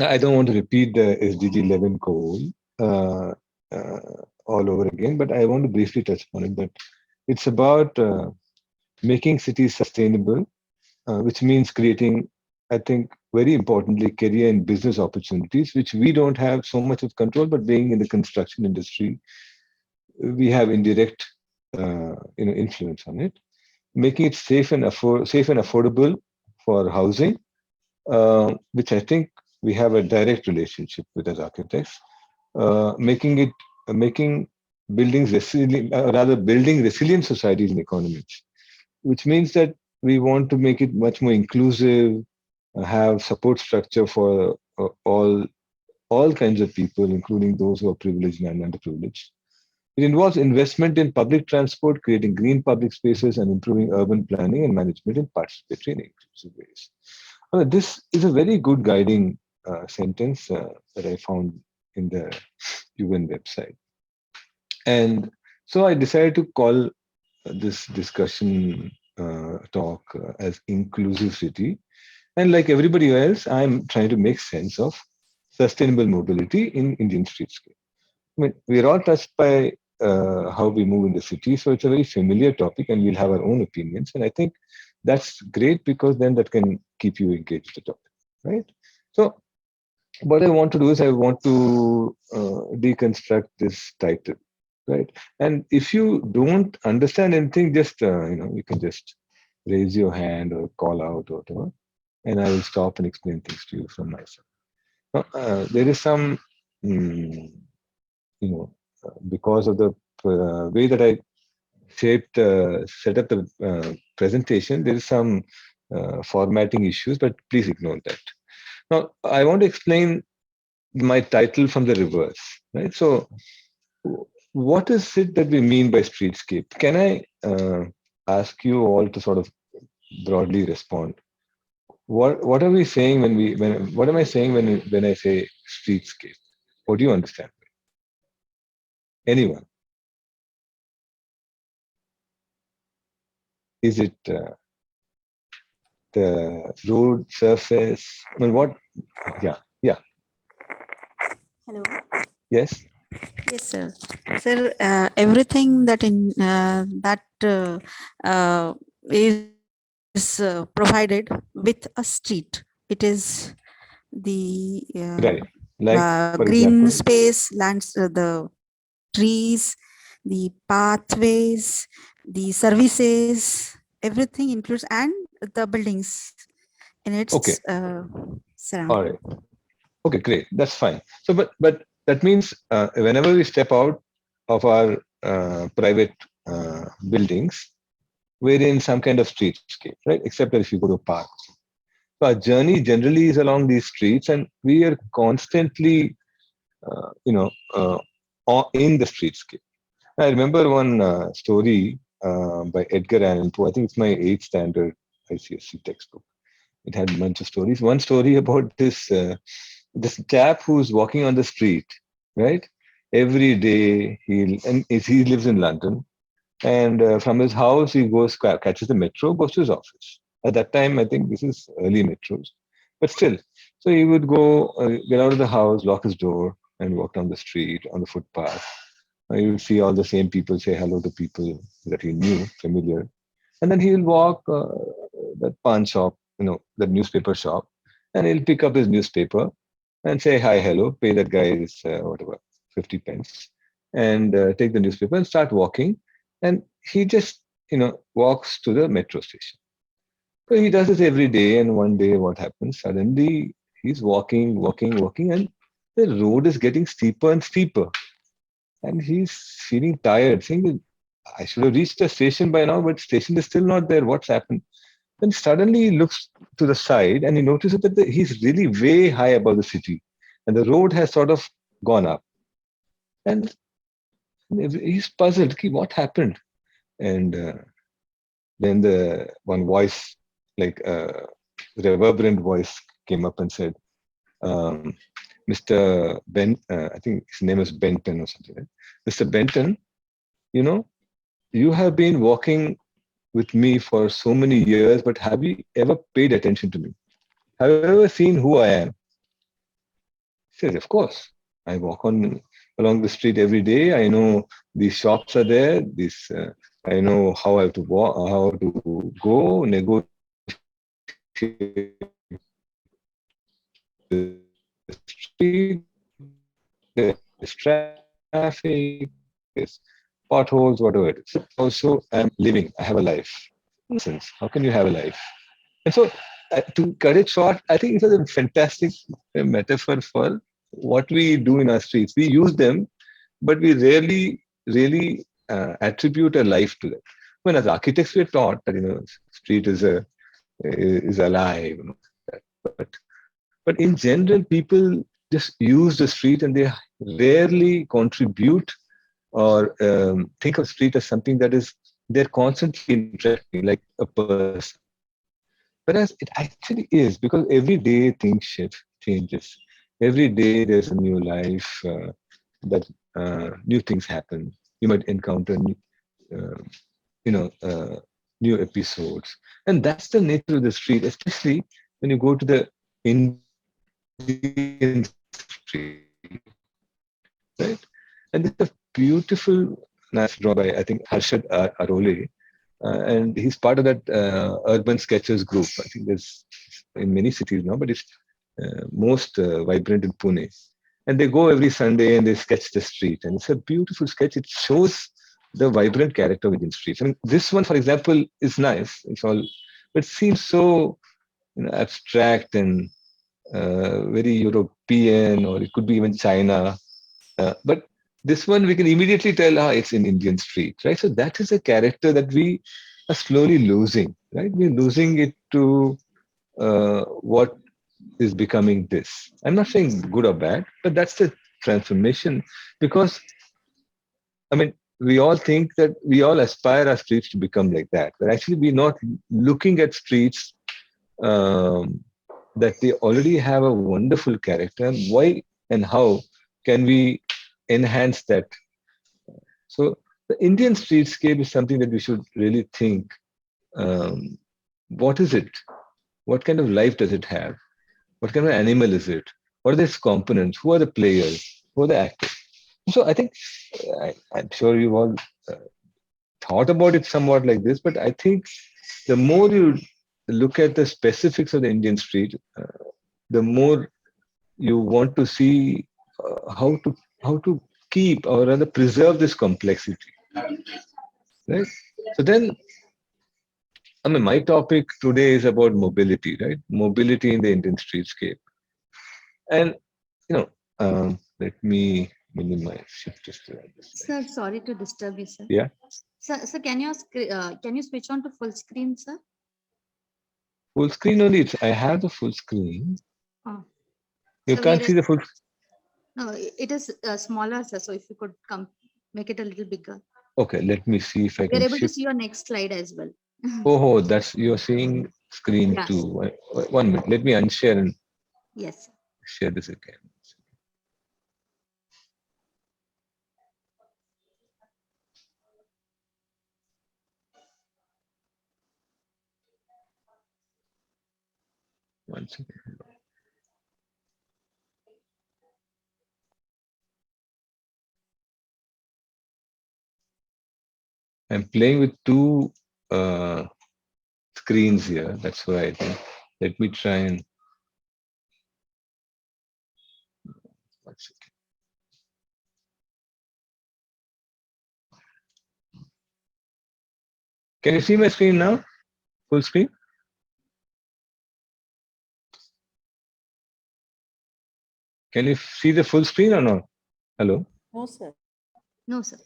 I don't want to repeat the SDG 11 goal uh, all over again, but I want to briefly touch upon it. That it's about making cities sustainable, which means creating, I think, very importantly, career and business opportunities, which we don't have so much of control, but being in the construction industry, we have indirect, influence on it. Making it safe and affordable for housing, which I think we have a direct relationship with as architects. Making buildings resilient, rather building resilient societies and economies, which means that we want to make it much more inclusive, have support structure for all kinds of people, including those who are privileged and underprivileged. It involves investment in public transport, creating green public spaces, and improving urban planning and management in participatory and inclusive ways. This is a very good guiding sentence that I found in the UN website. And so I decided to call this discussion talk as Inclusive City. And like everybody else, I'm trying to make sense of sustainable mobility in Indian streetscape. I mean, we're all touched by how we move in the city, so it's a very familiar topic, and we'll have our own opinions. And I think that's great because then that can keep you engaged with the topic, right? So, what I want to do is I want to deconstruct this title, right? And if you don't understand anything, just you can just raise your hand or call out or whatever, and I will stop and explain things to you from myself. Now, there is some. mm, because of the way that I set up the presentation, there is some formatting issues, but please ignore that. Now, I want to explain my title from the reverse, right? So, what is it that we mean by streetscape? Can I ask you all to sort of broadly respond? What are we saying when what am I saying when I say streetscape? What do you understand? Anyone? Is it the road surface? I mean, what? Yeah, yeah, Hello. yes. Yes, sir. Sir, everything that is provided with a street. It is the Right. Like, for green example, space, lands, the trees, the pathways, the services. Everything includes and the buildings in its okay, all surrounding. right, okay, great, that's fine. So, but that means whenever we step out of our private buildings, we're in some kind of streetscape, right? Except that if you go to a park. So our journey generally is along these streets, and we are constantly, uh, you know, uh, in the streetscape. I remember one story by Edgar Allan Poe. I think it's my eighth standard ICSE textbook. It had a bunch of stories. One story about this chap who's walking on the street, right? Every day he lives in London, and from his house he goes catches the metro, goes to his office. At that time, I think this is early metros, but still, so he would go get out of the house, lock his door, and walk down the street on the footpath. You would see all the same people say hello to people that he knew, familiar, and then he'll walk that pawn shop, the newspaper shop, and he'll pick up his newspaper and say hi, hello, pay that guy's whatever 50 pence, and take the newspaper and start walking. And he just walks to the metro station. So he does this every day, and one day what happens? Suddenly he's walking, and the road is getting steeper and steeper, and he's feeling tired, saying, I should have reached the station by now, but station is still not there. What's happened? Then suddenly he looks to the side and he notices that he's really way high above the city, and the road has sort of gone up. And he's puzzled. "Ki, what happened?" And then the one voice, like reverberant voice, came up and said, "Mr. Ben, I think his name is Benton or something. Right? Mr. Benton, you know, you have been walking with me for so many years, but have you ever paid attention to me? Have you ever seen who I am?" Says, of course. I walk on along the street every day. I know these shops are there. I know how I have to walk, how to go, negotiate the street. There's traffic. There's potholes, whatever it is. Also, I'm living. I have a life. Nonsense. How can you have a life? And so, to cut it short, I think it was a fantastic metaphor for what we do in our streets. We use them, but we rarely really attribute a life to them. When as architects, we're taught that street is alive, but in general, people just use the street and they rarely contribute or think of street as something that is they're constantly interacting like a person. Whereas it actually is because every day things shift, changes. Every day there's a new life that new things happen. You might encounter uh, you know new episodes, and that's the nature of the street. Especially when you go to the Indian street, right? And this is a beautiful, nice drawn by I think Harshad Arole, and he's part of that urban sketchers group. I think there's in many cities now, but it's most vibrant in Pune. And they go every Sunday and they sketch the street, and it's a beautiful sketch. It shows the vibrant character within streets. I mean, this one, for example, is nice. It's all, but it seems so abstract and very European, or it could be even China. But this one, we can immediately tell, it's in Indian street, right? So that is a character that we are slowly losing, right? We're losing it to what is becoming this. I'm not saying good or bad, but that's the transformation. Because, I mean, we all think that we all aspire our streets to become like that, but actually we're not looking at streets um, that they already have a wonderful character. And why and how can we enhance that? So the Indian streetscape is something that we should really think. Um, what is it? What kind of life does it have? What kind of animal is it? What are its components? Who are the players? Who are the actors? So I think I'm sure you've all uh, thought about it somewhat like this, but I think the more you look at the specifics of the Indian street, the more you want to see how to keep or rather preserve this complexity, right? So then, I mean, my topic today is about mobility, right? Mobility in the Indian streetscape, and you know, let me minimize shift this to this. Sir, sorry to disturb you, sir. Yeah, Sir, can you switch on to full screen, sir? full screen only. I have the full screen. Oh, You so we can't are see the full. no, it is smaller, sir. So if you could come, make it a little bigger. Okay, let me see if I We are can able to shift. see your next slide as well. Oh, that's you're seeing screen Yes, two. 1 minute. Let me unshare and yes. share this again. One second. I'm playing with two uh, screens here. That's why I think. Let me try and. One second. Can you see my screen now? Full screen? Can you see the full screen or not? Hello? No, sir. No, sir.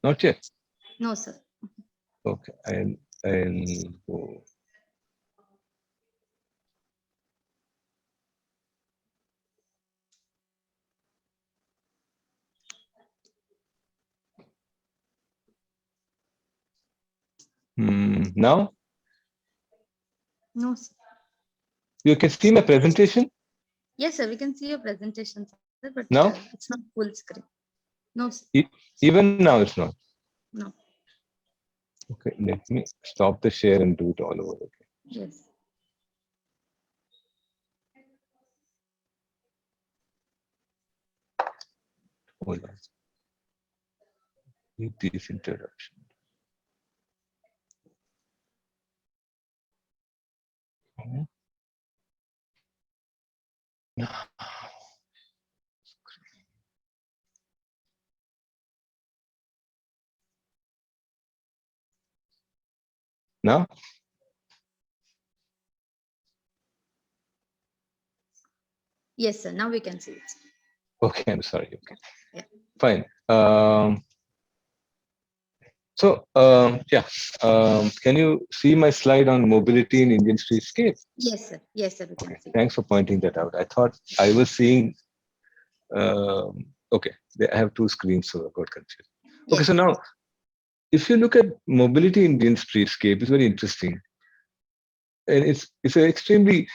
Not yet. No, sir. Okay. I'll go. Now No, sir. you can see my presentation Yes, sir. We can see your presentation, sir, but now. it's not full screen. No, sir. E- Even now it's not. No. Okay. Let me stop the share and do it all over again. Yes. Hold on. Need this introduction. Now? Yes, sir. Now we can see it. Okay, I'm sorry. Okay, Yeah. fine. Can you see my slide on mobility in Indian streetscape? Yes, sir. Yes, sir. We can Okay, see. thanks for pointing that out. I thought I was seeing. Okay, I have two screens, so I got confused. Okay, Yes. so now if you look at mobility in Indian streetscape, it's very interesting, and it's an extremely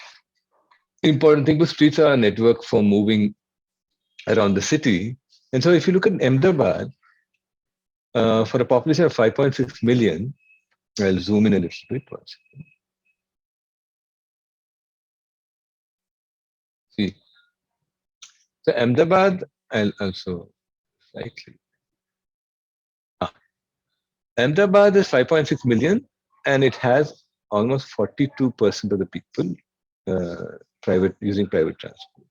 important thing. Because streets are a network for moving around the city, and so if you look at Ahmedabad, for a population of 5.6 million, I'll zoom in a little bit. See, so Ahmedabad, I'll also slightly. Ahmedabad is 5.6 million, and it has almost 42% of the people using private transport.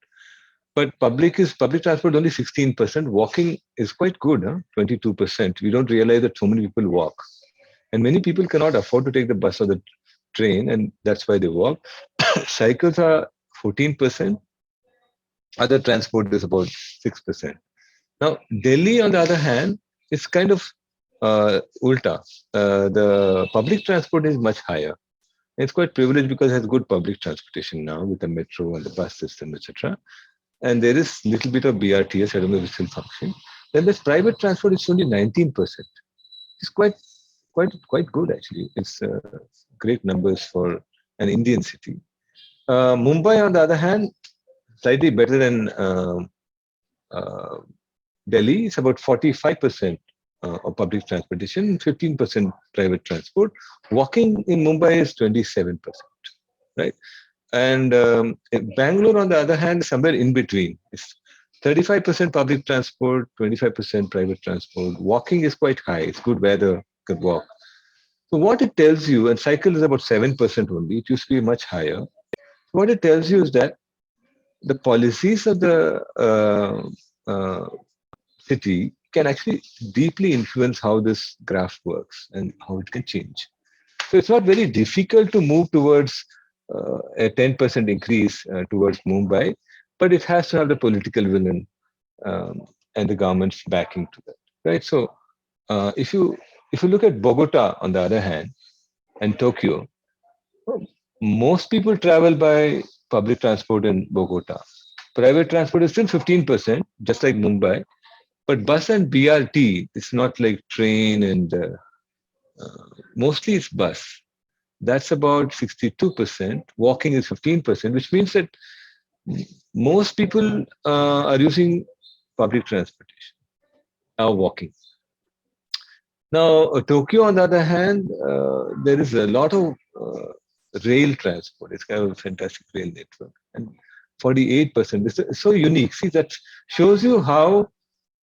But public transport only 16%. Walking is quite good, 22%. We don't realize that so many people walk, and many people cannot afford to take the bus or the train, and that's why they walk. Cycles are 14%. Other transport is about 6%. Now, Delhi, on the other hand, is kind of ulta. The public transport is much higher. It's quite privileged because it has good public transportation now with the metro and the bus system, etc. And there is little bit of BRTS. I don't know if it's still functioning. Then there's private transport. It's only 19%. It's quite good actually. It's great numbers for an Indian city. Mumbai, on the other hand, slightly better than uh, Delhi. It's about 45% of public transportation, 15% private transport. Walking in Mumbai is 27%, right? And in Bangalore, on the other hand, somewhere in between. It's 35% public transport, 25% private transport. Walking is quite high. It's good weather, you can walk. So what it tells you, and cycle is about 7% only. It used to be much higher. What it tells you is that the policies of the city can actually deeply influence how this graph works and how it can change. So it's not very difficult to move towards a 10% increase towards Mumbai, but it has to have the political will and the government's backing to that, right? So if you look at Bogota on the other hand and Tokyo, most people travel by public transport in Bogota. Private transport is still 15%, just like Mumbai, but bus and BRT, it's not like train and mostly it's bus. That's about 62%. Walking is 15%, which means that most people are using public transportation or walking. Now, Tokyo, on the other hand, there is a lot of rail transport. It's kind of a fantastic rail network. And 48%. It's so unique. See, that shows you how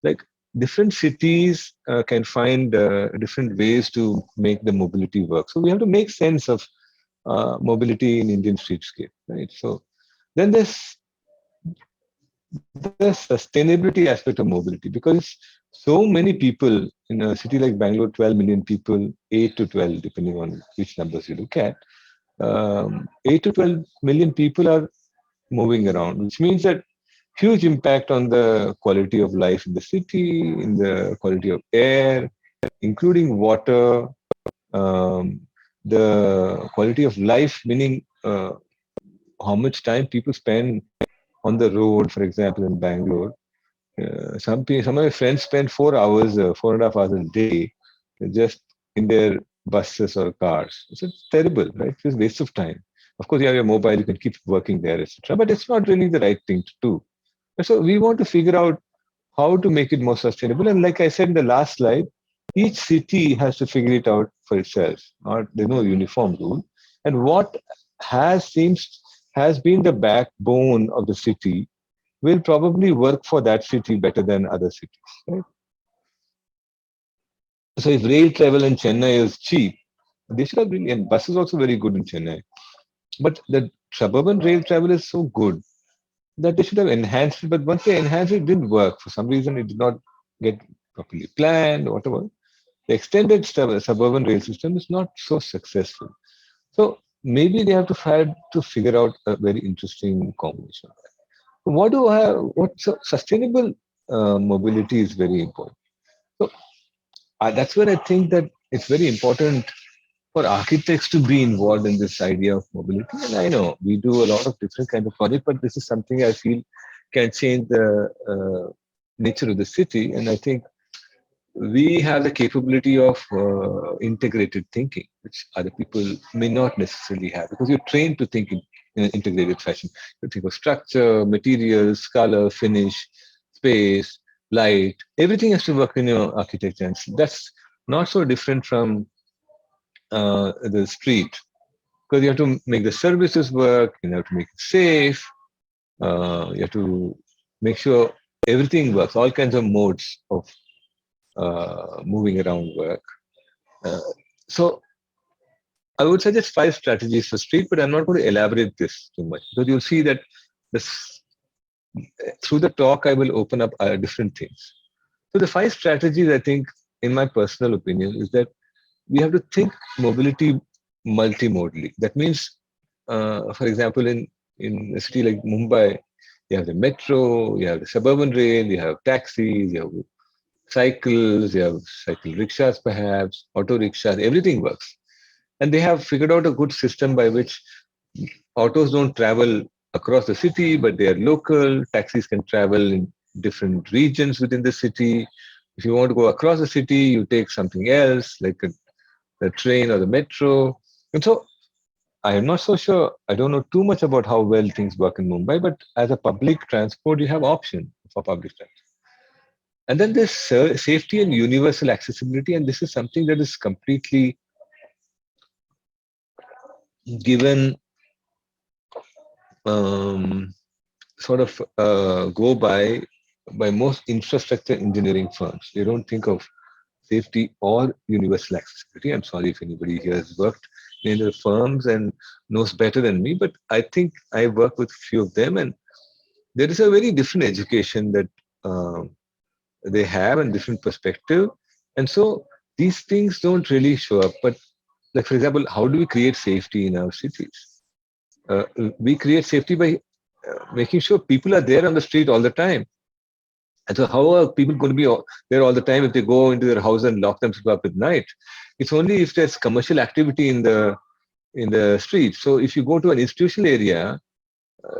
like different cities can find different ways to make the mobility work. So we have to make sense of mobility in Indian streetscape, right? So then there's the sustainability aspect of mobility because so many people in a city like Bangalore, 12 million people, 8 to 12, depending on which numbers you look at, 8 to 12 million people are moving around, which means that huge impact on the quality of life in the city, in the quality of air, including water, um, the quality of life, meaning how much time people spend on the road, for example, in Bangalore. Some of my friends spend 4 hours, 4.5 hours a day just in their buses or cars. It's terrible, right? It's a waste of time. Of course, you have your mobile, you can keep working there, etc. But it's not really the right thing to do. So we want to figure out how to make it more sustainable. And like I said in the last slide, each city has to figure it out for itself. There's no uniform rule. And what has been the backbone of the city will probably work for that city better than other cities. Right? So if rail travel in Chennai is cheap, they should have really, and bus is also very good in Chennai. But the suburban rail travel is so good that they should have enhanced it. But once they enhanced it, it didn't work. For some reason, it did not get properly planned, or whatever. The extended suburban rail system is not so successful. So maybe they have to try to figure out a very interesting combination. What do I? What sustainable mobility is very important. So that's where I think that it's very important for architects to be involved in this idea of mobility. And I know we do a lot of different kind of projects, but this is something I feel can change the nature of the city. And I think we have the capability of integrated thinking, which other people may not necessarily have, because you're trained to think in an integrated fashion. You think of structure, materials, color, finish, space, light. Everything has to work in your architecture. And that's not so different from the street, because you have to make the services work, you have to make it safe, you have to make sure everything works, all kinds of modes of moving around work. Uh, so I would suggest 5 strategies for street, but I'm not going to elaborate this too much, because you'll see that this, through the talk, I will open up different things. So the 5 strategies, I think, in my personal opinion, is that we have to think mobility multimodally. That means, for example, in a city like Mumbai, you have the metro, you have the suburban rail, you have taxis, you have cycles, you have cycle rickshaws, perhaps auto rickshaws. Everything works, and they have figured out a good system by which autos don't travel across the city, but they are local. Taxis can travel in different regions within the city. If you want to go across the city, you take something else, like the train or the metro. And so I am not so sure. I don't know too much about how well things work in Mumbai, but as a public transport, you have option for public transport. And then there's safety and universal accessibility, and this is something that is completely given, um, sort of go by most infrastructure engineering firms. They don't think of safety or universal accessibility. I'm sorry if anybody here has worked in the firms and knows better than me, but I think I work with a few of them, and there is a very different education that they have and different perspective. And so these things don't really show up. But like, for example, how do we create safety in our cities? We create safety by making sure people are there on the street all the time. And so how are people going to be there all the time if they go into their house and lock themselves up at night? It's only if there's commercial activity in the street. So if you go to an institutional area,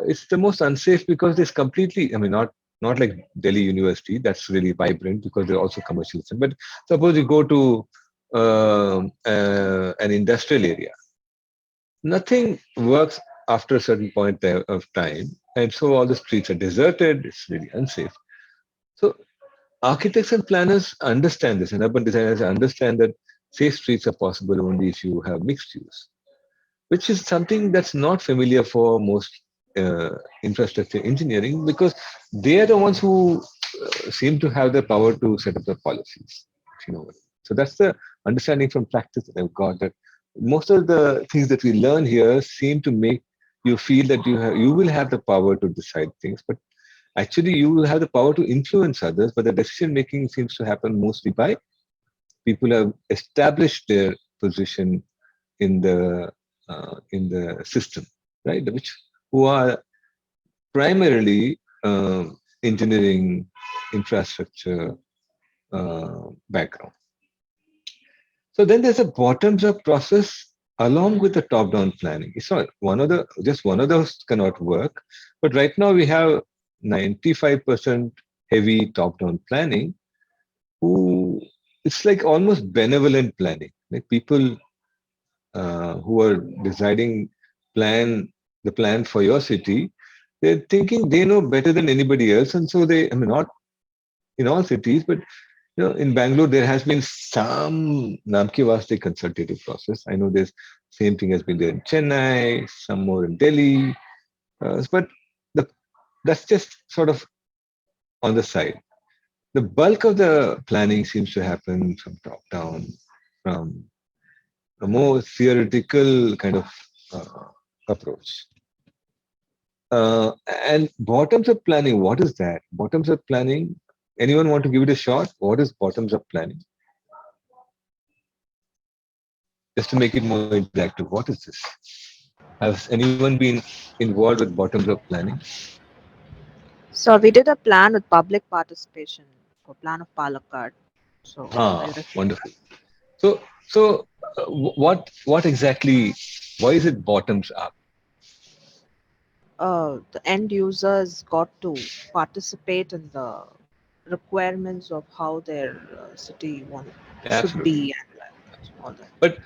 it's the most unsafe, because there's completely, I mean, not like Delhi University, that's really vibrant because they're also commercial. But suppose you go to an industrial area, nothing works after a certain point of time. And so all the streets are deserted, it's really unsafe. So architects and planners understand this, and urban designers understand that safe streets are possible only if you have mixed use, which is something that's not familiar for most uh, infrastructure engineering, because they are the ones who seem to have the power to set up the policies. If you know what I mean. So that's the understanding from practice that I've got, that most of the things that we learn here seem to make you feel that you will have the power to decide things, but actually you will have the power to influence others. But the decision making seems to happen mostly by people who have established their position in the system, right? Which who are primarily engineering, infrastructure background. So then there's a bottoms-up process along with the top-down planning. It's not just one of those cannot work. But right now we have 95% heavy top-down planning. Who It's like almost benevolent planning. Like people who are deciding the plan for your city, they're thinking they know better than anybody else, and so they, I mean, not in all cities, but in Bangalore there has been some namke vaste consultative process. I know there's same thing has been there in Chennai, some more in Delhi, but the that's just sort of on the side. The bulk of the planning seems to happen from top down, from a more theoretical kind of uh, approach. And bottoms up planning, what is that? Bottoms up planning, anyone want to give it a shot? What is bottoms up planning? Just to make it more interactive, what is this? Has anyone been involved with bottoms up planning? So we did a plan with public participation for plan of Palakkad. So are you Ah, referring to that? wonderful. So, what exactly? Why is it bottoms up? The end users got to participate in the requirements of how their city should Absolutely. be and all that. But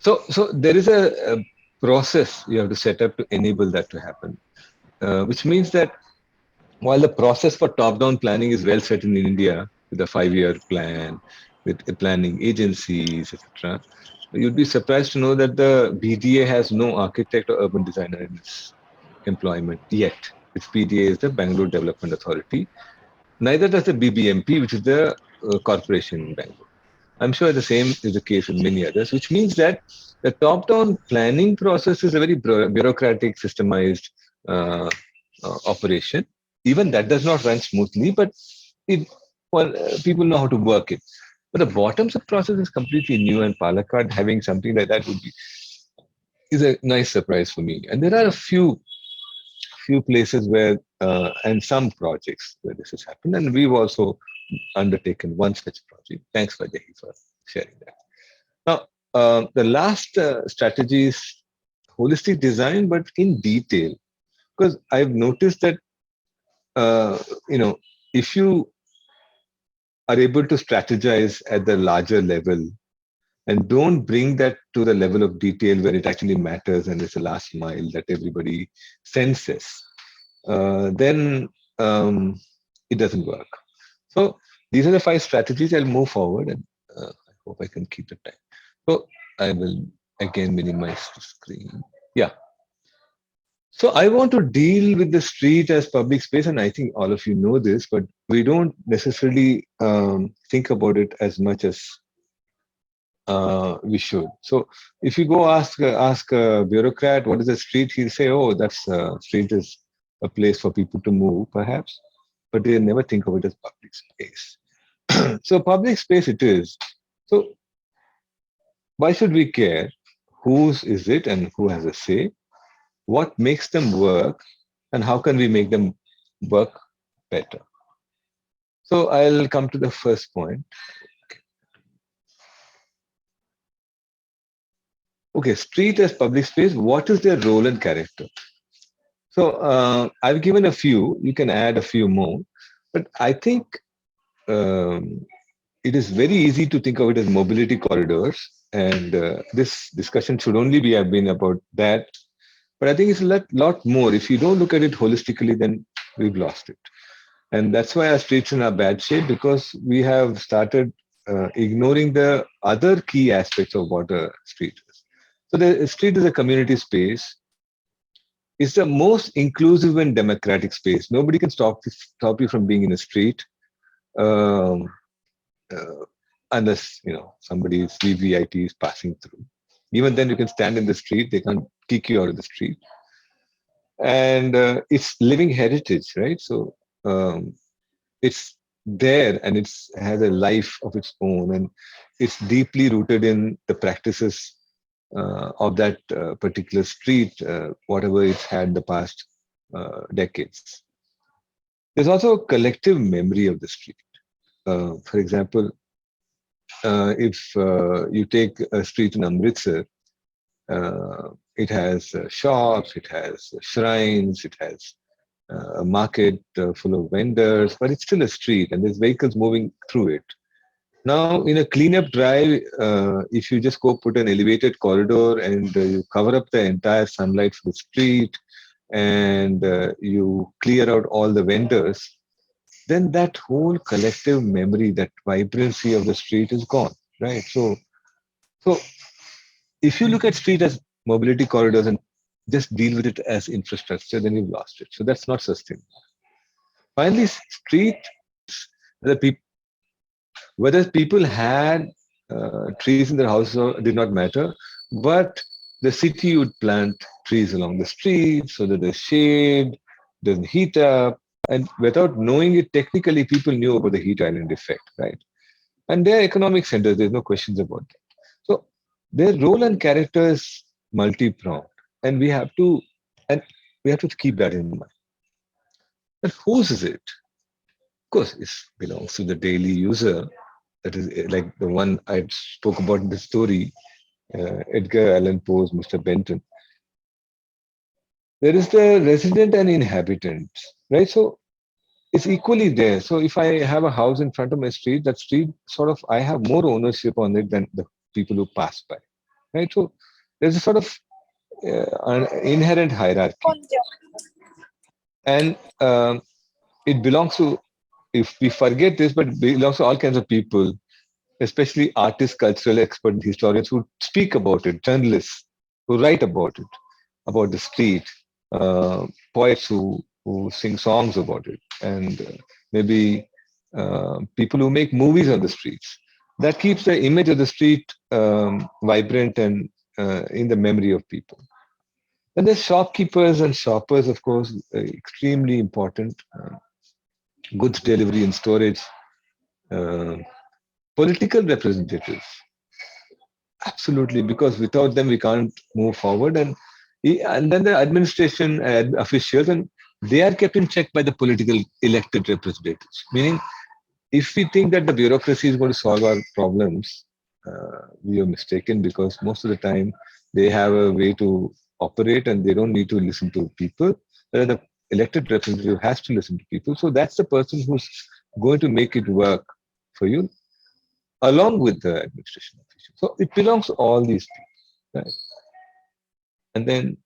so there is a process you have to set up to enable that to happen, which means that while the process for top-down planning is well set in India with a five-year plan, with planning agencies, etc., you'd be surprised to know that the BDA has no architect or urban designer in its employment yet. Its BDA is the Bangalore Development Authority. Neither does the BBMP, which is the corporation in Bangalore. I'm sure the same is the case with many others, which means that the top-down planning process is a very bureaucratic, systemized uh, operation. Even that does not run smoothly, but it, well, people know how to work it. But the bottoms-up process is completely new, and Palakkad having something like that would be is a nice surprise for me. And there are a few places where and some projects where this has happened, and we've also undertaken one such project. Thanks, Vajahi, for sharing that. Now, the last strategy is holistic design, but in detail, because I've noticed that uh, you know if you are able to strategize at the larger level and don't bring that to the level of detail where it actually matters and it's the last mile that everybody senses, then it doesn't work. So these are the five strategies. I'll move forward and I hope I can keep the time. So I will again minimize the screen. Yeah. So I want to deal with the street as public space, and I think all of you know this, but we don't necessarily think about it as much as we should. So if you go ask a bureaucrat what is a street, he'll say, "Oh, that's street is a place for people to move, perhaps," but they never think of it as public space. So public space it is. So why should we care? Whose is it and who has a say? What makes them work, and how can we make them work better? So I'll come to the first point. Okay, street as public space. What is their role and character? So I've given a few. You can add a few more, but I think um, it is very easy to think of it as mobility corridors, and this discussion should only be have been about that. But I think it's a lot more. If you don't look at it holistically, then we've lost it, and that's why our streets are in a bad shape because we have started ignoring the other key aspects of what a street is. So the street is a community space. It's the most inclusive and democratic space. Nobody can stop you from being in a street. Um, uh, Unless somebody's VVIP is passing through. Even then, you can stand in the street; they can't kick you out of the street. And it's living heritage, right? So it's there, and it's has a life of its own, and it's deeply rooted in the practices of that particular street, whatever it's had the past decades. There's also a collective memory of the street. For example, if you take a street in Amritsar, it has shops, it has shrines, it has a market full of vendors, but it's still a street and there's vehicles moving through it. Now, in a cleanup drive, if you just go put an elevated corridor and you cover up the entire sunlight for the street and you clear out all the vendors, then that whole collective memory, that vibrancy of the street is gone, right? So if you look at street as mobility corridors and just deal with it as infrastructure, then you've lost it. So that's not sustainable. Finally, street, the people, whether people had trees in their houses or did not matter, but the city would plant trees along the street so that the shade doesn't heat up. And without knowing it technically, people knew about the heat island effect, right? And they're economic centers, there's no questions about that. So their role and character is multi-pronged. And and we have to keep that in mind. But whose is it? Of course, it belongs to the daily user. That is like the one I spoke about in the story, Edgar Allan Poe's Mr. Benton. There is the resident and inhabitant, right? So it's equally there. So if I have a house in front of my street, that street sort of I have more ownership on it than the people who pass by, right? So there's a sort of an inherent hierarchy, and it belongs to. If we forget this, but it belongs to all kinds of people, especially artists, cultural experts, historians who speak about it, journalists who write about the street, poets who sing songs about it, and maybe people who make movies on the streets. That keeps the image of the street vibrant and in the memory of people. And the shopkeepers and shoppers, of course, extremely important. Goods delivery and storage, uh, political representatives. Absolutely, because without them we can't move forward, and then the administration officials, and they are kept in check by the political elected representatives. Meaning, if we think that the bureaucracy is going to solve our problems, we are mistaken because most of the time they have a way to operate and they don't need to listen to people. The elected representative has to listen to people, so that's the person who's going to make it work for you along with the administration officials. So it belongs to all these people, right? And then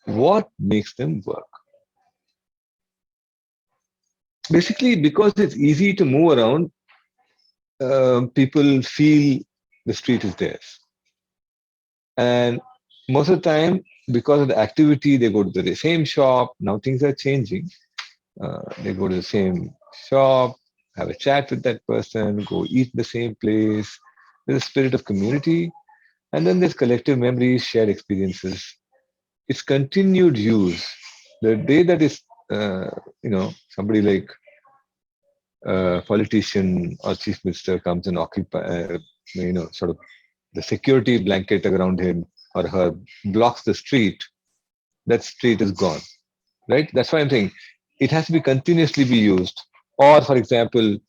what makes them work? Basically, because it's easy to move around, people feel the street is theirs. And most of the time, because of the activity, they go to the same shop. Now things are changing. They go to the same shop, have a chat with that person, go eat the same place. There's a spirit of community. And then there's collective memories, shared experiences. It's continued use. The day that is, somebody like a politician or chief minister comes and occupy, sort of the security blanket around him or her blocks the street, that street is gone, right? That's why I'm saying it has to be continuously be used. Or, for example,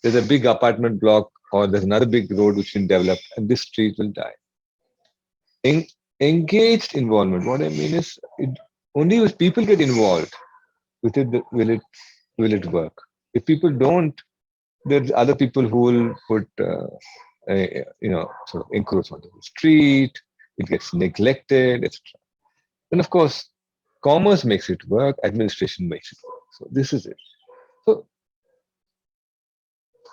there's a big apartment block or there's another big road which been developed and this street will die. Engaged involvement. What I mean is, only if people get involved with it will it work. If people don't, there's other people who will put sort of encroach onto the street. It gets neglected, etc. Then of course, commerce makes it work. Administration makes it work. So this is it. So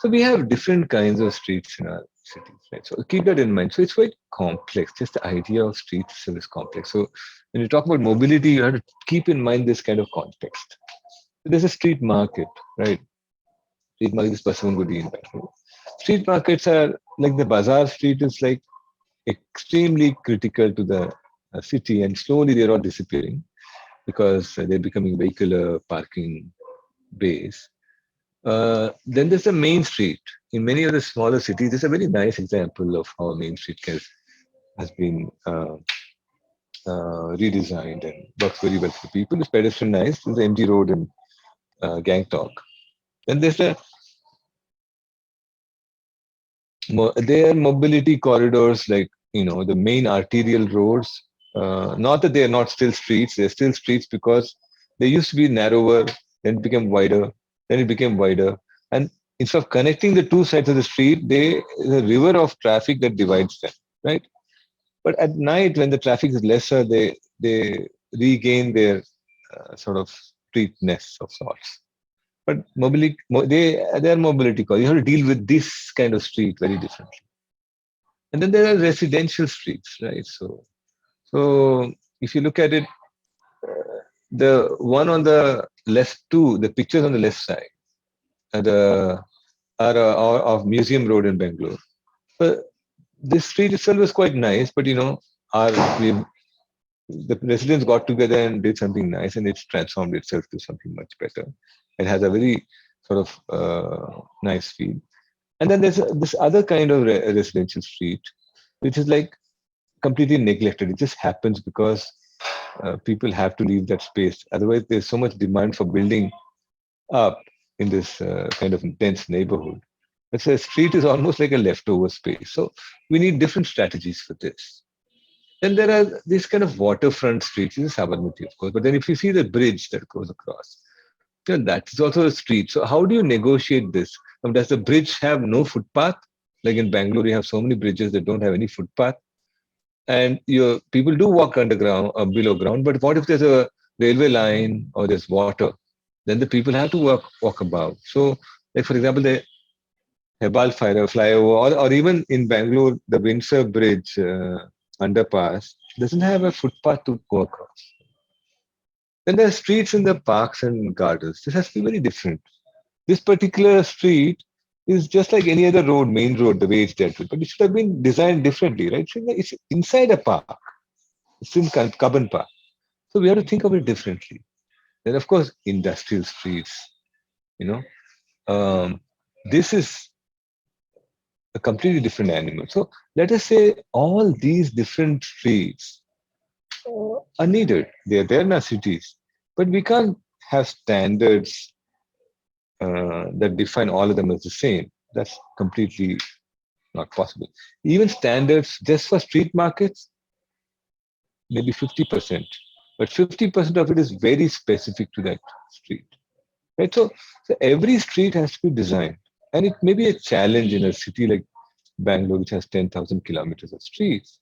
So we have different kinds of streets in our cities, right? So keep that in mind. So it's quite complex. Just the idea of streets itself is complex. So when you talk about mobility, you have to keep in mind this kind of context. There's a street market, right? Street market is Pasavangudi in Bangalore. Street markets are like the bazaar street is like extremely critical to the city, and slowly they're all disappearing because they're becoming vehicular parking bays. Then there's the main street. In many of the smaller cities, there's a very nice example of how Main Street has been redesigned and works very well for people. It's pedestrianized. There's the MG Road in Gangtok. Then there's there are mobility corridors like the main arterial roads. Not that they are not still streets. They're still streets because they used to be narrower, then it became wider, then it became wider, and instead of connecting the two sides of the street, there's a river of traffic that divides them, right? But at night, when the traffic is lesser, they regain their sort of streetness of sorts. But they are mobility corridors. You have to deal with this kind of street very differently. And then there are residential streets, right? So if you look at it, the one on the left, the pictures on the left side, the are of Museum Road in Bangalore. But this street itself is quite nice, but our we, the residents got together and did something nice, and it's transformed itself to something much better. It has a very sort of nice feel. And then there's this other kind of residential street, which is like completely neglected. It just happens because people have to leave that space. Otherwise, there's so much demand for building up in this kind of dense neighborhood. It's a street is almost like a leftover space. So we need different strategies for this. Then there are these kind of waterfront streets in Sabarmati, of course. But then if you see the bridge that goes across, that is also a street. So how do you negotiate this? Does the bridge have no footpath? Like in Bangalore, you have so many bridges that don't have any footpath. And your people do walk underground or below ground. But what if there's a railway line or there's water? Then the people have to walk above. So, like for example, the Hebal flyover, or even in Bangalore, the Windsor Bridge underpass doesn't have a footpath to go across. Then there are streets in the parks and gardens. This has to be very different. This particular street is just like any other road, main road, the way it's dealt with, but it should have been designed differently, right? It's inside a park. It's in Cubbon Park. So we have to think of it differently. Then, of course, industrial streets. This is a completely different animal. So let us say all these different streets are needed. They are there in our cities, but we can't have standards that define all of them as the same. That's completely not possible. Even standards just for street markets, maybe 50%, but 50% of it is very specific to that street. Right? So every street has to be designed. And it may be a challenge in a city like Bangalore, which has 10,000 kilometers of streets.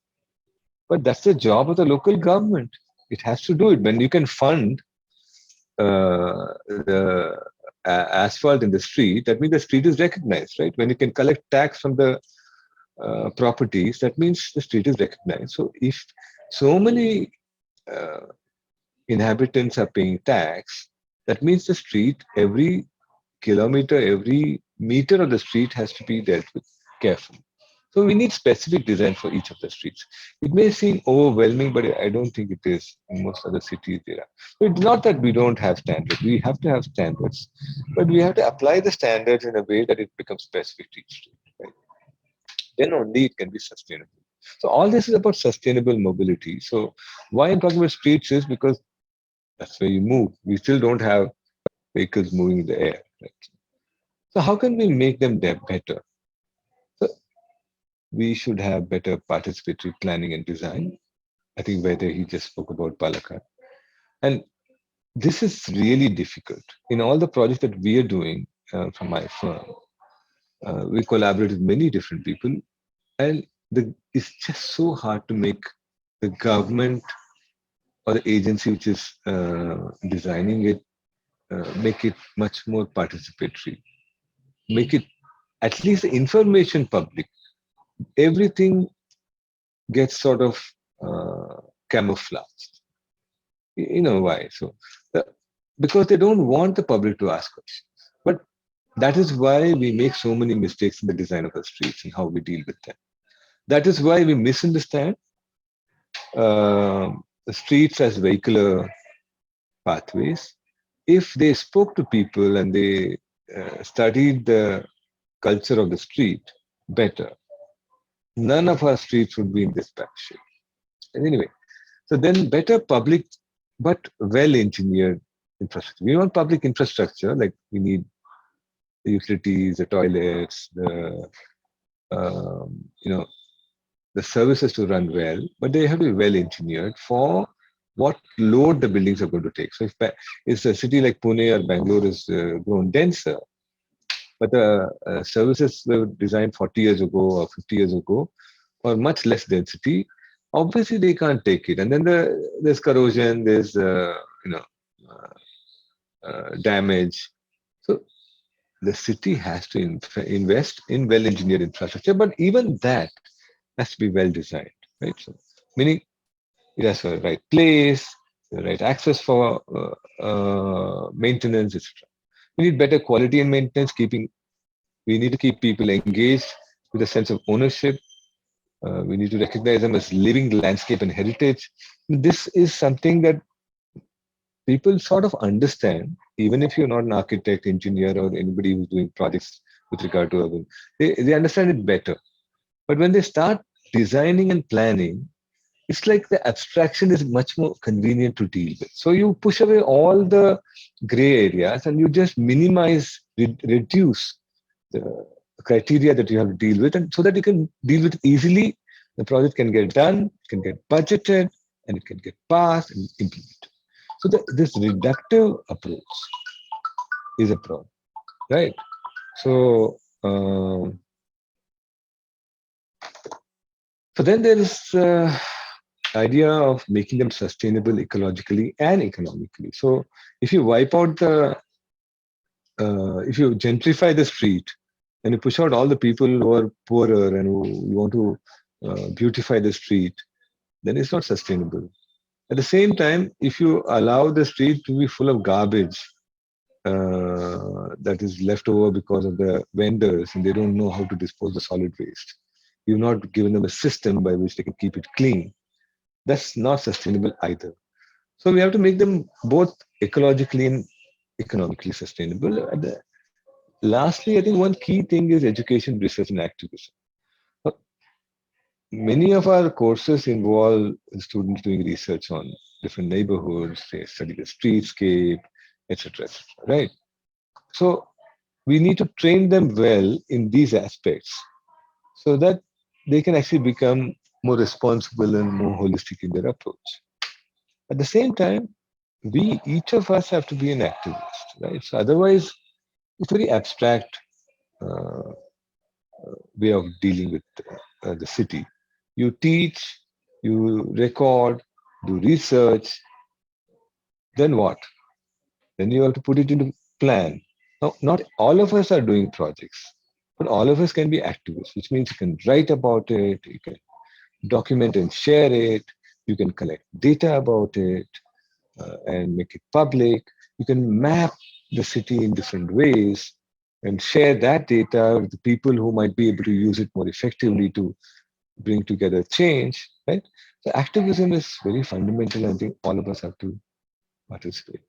But that's the job of the local government. It has to do it. When you can fund the asphalt in the street, that means the street is recognized, right? When you can collect tax from the properties, that means the street is recognized. So if so many inhabitants are paying tax, that means the street, every kilometer, every meter of the street has to be dealt with carefully. So we need specific design for each of the streets. It may seem overwhelming, but I don't think it is. In most other cities there are. So it's not that we don't have standards. We have to have standards, but we have to apply the standards in a way that it becomes specific to each street. Right? Then only it can be sustainable. So all this is about sustainable mobility. So why I'm talking about streets is because that's where you move. We still don't have vehicles moving in the air. Right? So how can we make them better? So we should have better participatory planning and design. I think whether he just spoke about Palakkad. And this is really difficult. In all the projects that we are doing from my firm, we collaborate with many different people. And it's just so hard to make the government or the agency which is designing it, make it much more participatory. Make it at least the information public. Everything gets sort of camouflaged. You know why? So because they don't want the public to ask questions. But that is why we make so many mistakes in the design of the streets and how we deal with them. That is why we misunderstand the streets as vehicular pathways. If they spoke to people and they studied the culture of the street better, none of our streets would be in this bad shape. And anyway, so then better public but well-engineered infrastructure. We want public infrastructure, like we need the utilities, the toilets, the the services to run well, but they have to be well-engineered for what load the buildings are going to take. So if a city like Pune or Bangalore is grown denser, but the services were designed 40 years ago or 50 years ago, or much less density, obviously they can't take it. And then there's corrosion, there's damage. So the city has to invest in well-engineered infrastructure, but even that has to be well designed, right? So meaning it has the right place, right access for maintenance, etc. We need better quality and maintenance. We need to keep people engaged with a sense of ownership. We need to recognize them as living landscape and heritage. This is something that people sort of understand, even if you're not an architect, engineer, or anybody who's doing projects with regard to urban. They understand it better. But when they start designing and planning, it's like the abstraction is much more convenient to deal with. So you push away all the gray areas and you just minimize, reduce the criteria that you have to deal with, and so that you can deal with it easily. The project can get done, can get budgeted, and it can get passed and implemented. So this reductive approach is a problem, right? So, so then there is idea of making them sustainable ecologically and economically. So if you wipe out if you gentrify the street and you push out all the people who are poorer and who you want to beautify the street, then it's not sustainable. At the same time, if you allow the street to be full of garbage that is left over because of the vendors and they don't know how to dispose the solid waste, you've not given them a system by which they can keep it clean. That's not sustainable either. So we have to make them both ecologically and economically sustainable. And lastly, I think one key thing is education, research, and activism. Many of our courses involve students doing research on different neighborhoods, they study the streetscape, etc., etc. Right? So we need to train them well in these aspects so that they can actually become more responsible and more holistic in their approach. At the same time, each of us have to be an activist, right? So otherwise, it's very abstract uh, way of dealing with the city. You teach, you record, do research, then what? Then you have to put it into plan. Now, not all of us are doing projects, but all of us can be activists, which means you can write about it, you can document and share it, you can collect data about it and make it public. You can map the city in different ways and share that data with the people who might be able to use it more effectively to bring together change, right? So activism is very fundamental. I think all of us have to participate.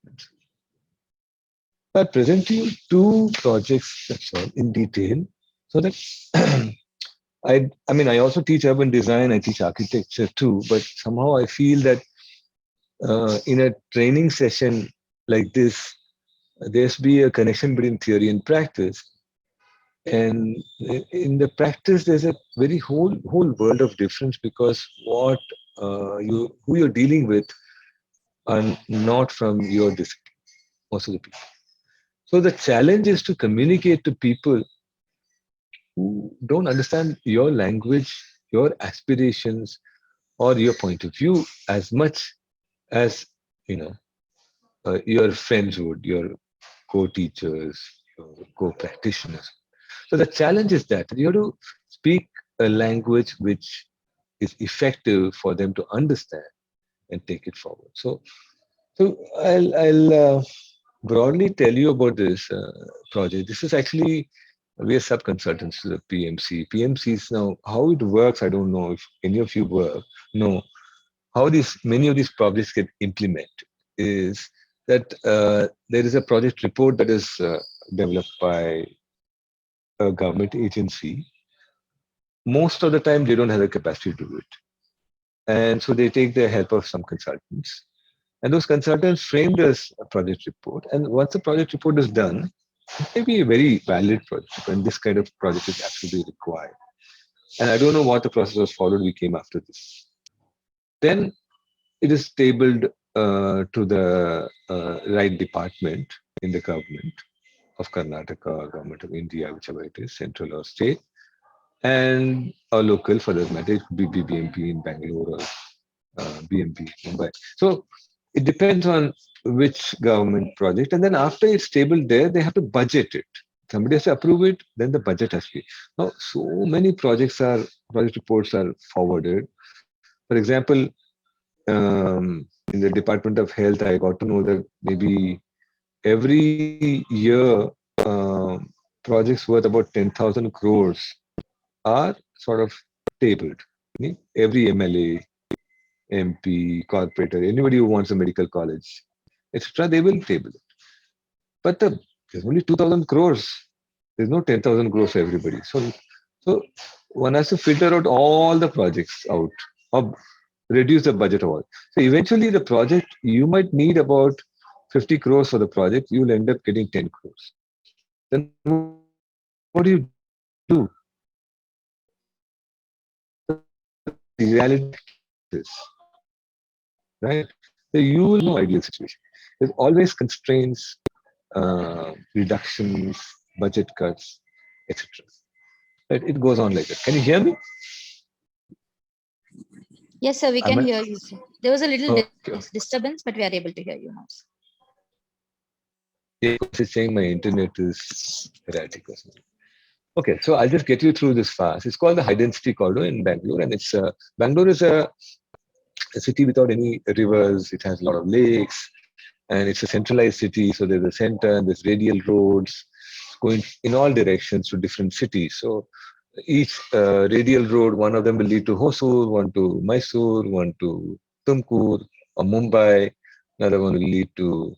I present to you two projects that's all in detail so that I mean, I also teach urban design, I teach architecture too, but somehow I feel that in a training session like this, there's be a connection between theory and practice. And in the practice, there's a very whole world of difference because what who you're dealing with are not from your discipline, most of the people. So the challenge is to communicate to people who don't understand your language, your aspirations, or your point of view as much as you know your friends would, your co-teachers, your co-practitioners. So the challenge is that you have to speak a language which is effective for them to understand and take it forward. So I'll broadly tell you about this project. This is actually we are sub-consultants to the PMC. PMC is now how it works. I don't know if any of you know how many of these projects get implemented. Is that there is a project report that is developed by a government agency. Most of the time, they don't have the capacity to do it, and so they take the help of some consultants. And those consultants frame this project report. And once the project report is done, it may be a very valid project, and this kind of project is absolutely required. And I don't know what the process was followed. We came after this. Then it is tabled to the right department in the government of Karnataka, government of India, whichever it is, central or state, and a local for that matter. It could be BBMP in Bangalore or BMP in Mumbai. So it depends on which government project. And then after it's tabled there, they have to budget it. Somebody has to approve it, then the budget has to be. Now, so many project reports are forwarded. For example, in the Department of Health, I got to know that maybe every year projects worth about 10,000 crores are sort of tabled. Every MLA, MP, corporator, anybody who wants a medical college, etc., they will table it. But there's only 2,000 crores. There's no 10,000 crores for everybody. So one has to filter out all the projects out, or reduce the budget of all. So eventually, the project you might need about 50 crores for the project. You'll end up getting 10 crores. Then what do you do? The reality is, right? So you will know ideal situation. There's always constraints, reductions, budget cuts, etc. Right? It goes on like that. Can you hear me? Yes, sir, we Am can I- hear you, sir. There was a little Okay. disturbance, but we are able to hear you now, sir. Yeah, it's saying my internet is erratic or something. Okay, so I'll just get you through this fast. It's called the high density corridor in Bangalore, and it's Bangalore is a city without any rivers. It has a lot of lakes, and it's a centralized city. So there's a center, and there's radial roads going in all directions to different cities. So each radial road, one of them will lead to Hosur, one to Mysore, one to Tumkur or Mumbai, another one will lead to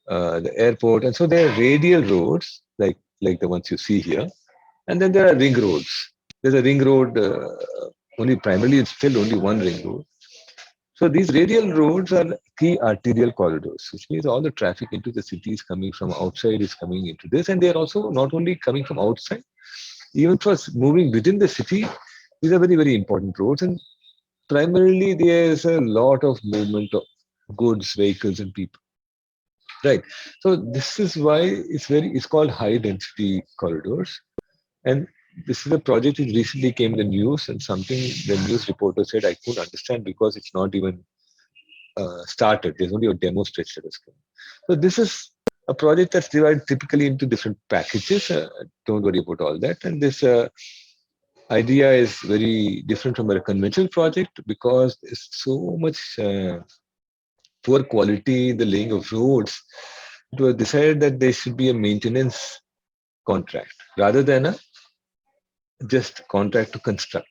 the airport. And so there are radial roads, like the ones you see here. And then there are ring roads. There's a ring road, only primarily it's still only one ring road. So these radial roads are key arterial corridors, which means all the traffic into the city is coming from outside is coming into this. And they're also not only coming from outside, even for moving within the city, these are very, very important roads. And primarily there's a lot of movement of goods, vehicles, and people. Right. So this is why it's called high density corridors. And this is a project which recently came in the news, and something the news reporter said I couldn't understand because it's not even started. There's only a demo stretch that has come. So this is a project that's divided typically into different packages. Don't worry about all that. And this idea is very different from a conventional project because there's so much poor quality in the laying of roads. It was decided that there should be a maintenance contract rather than a just contract to construct.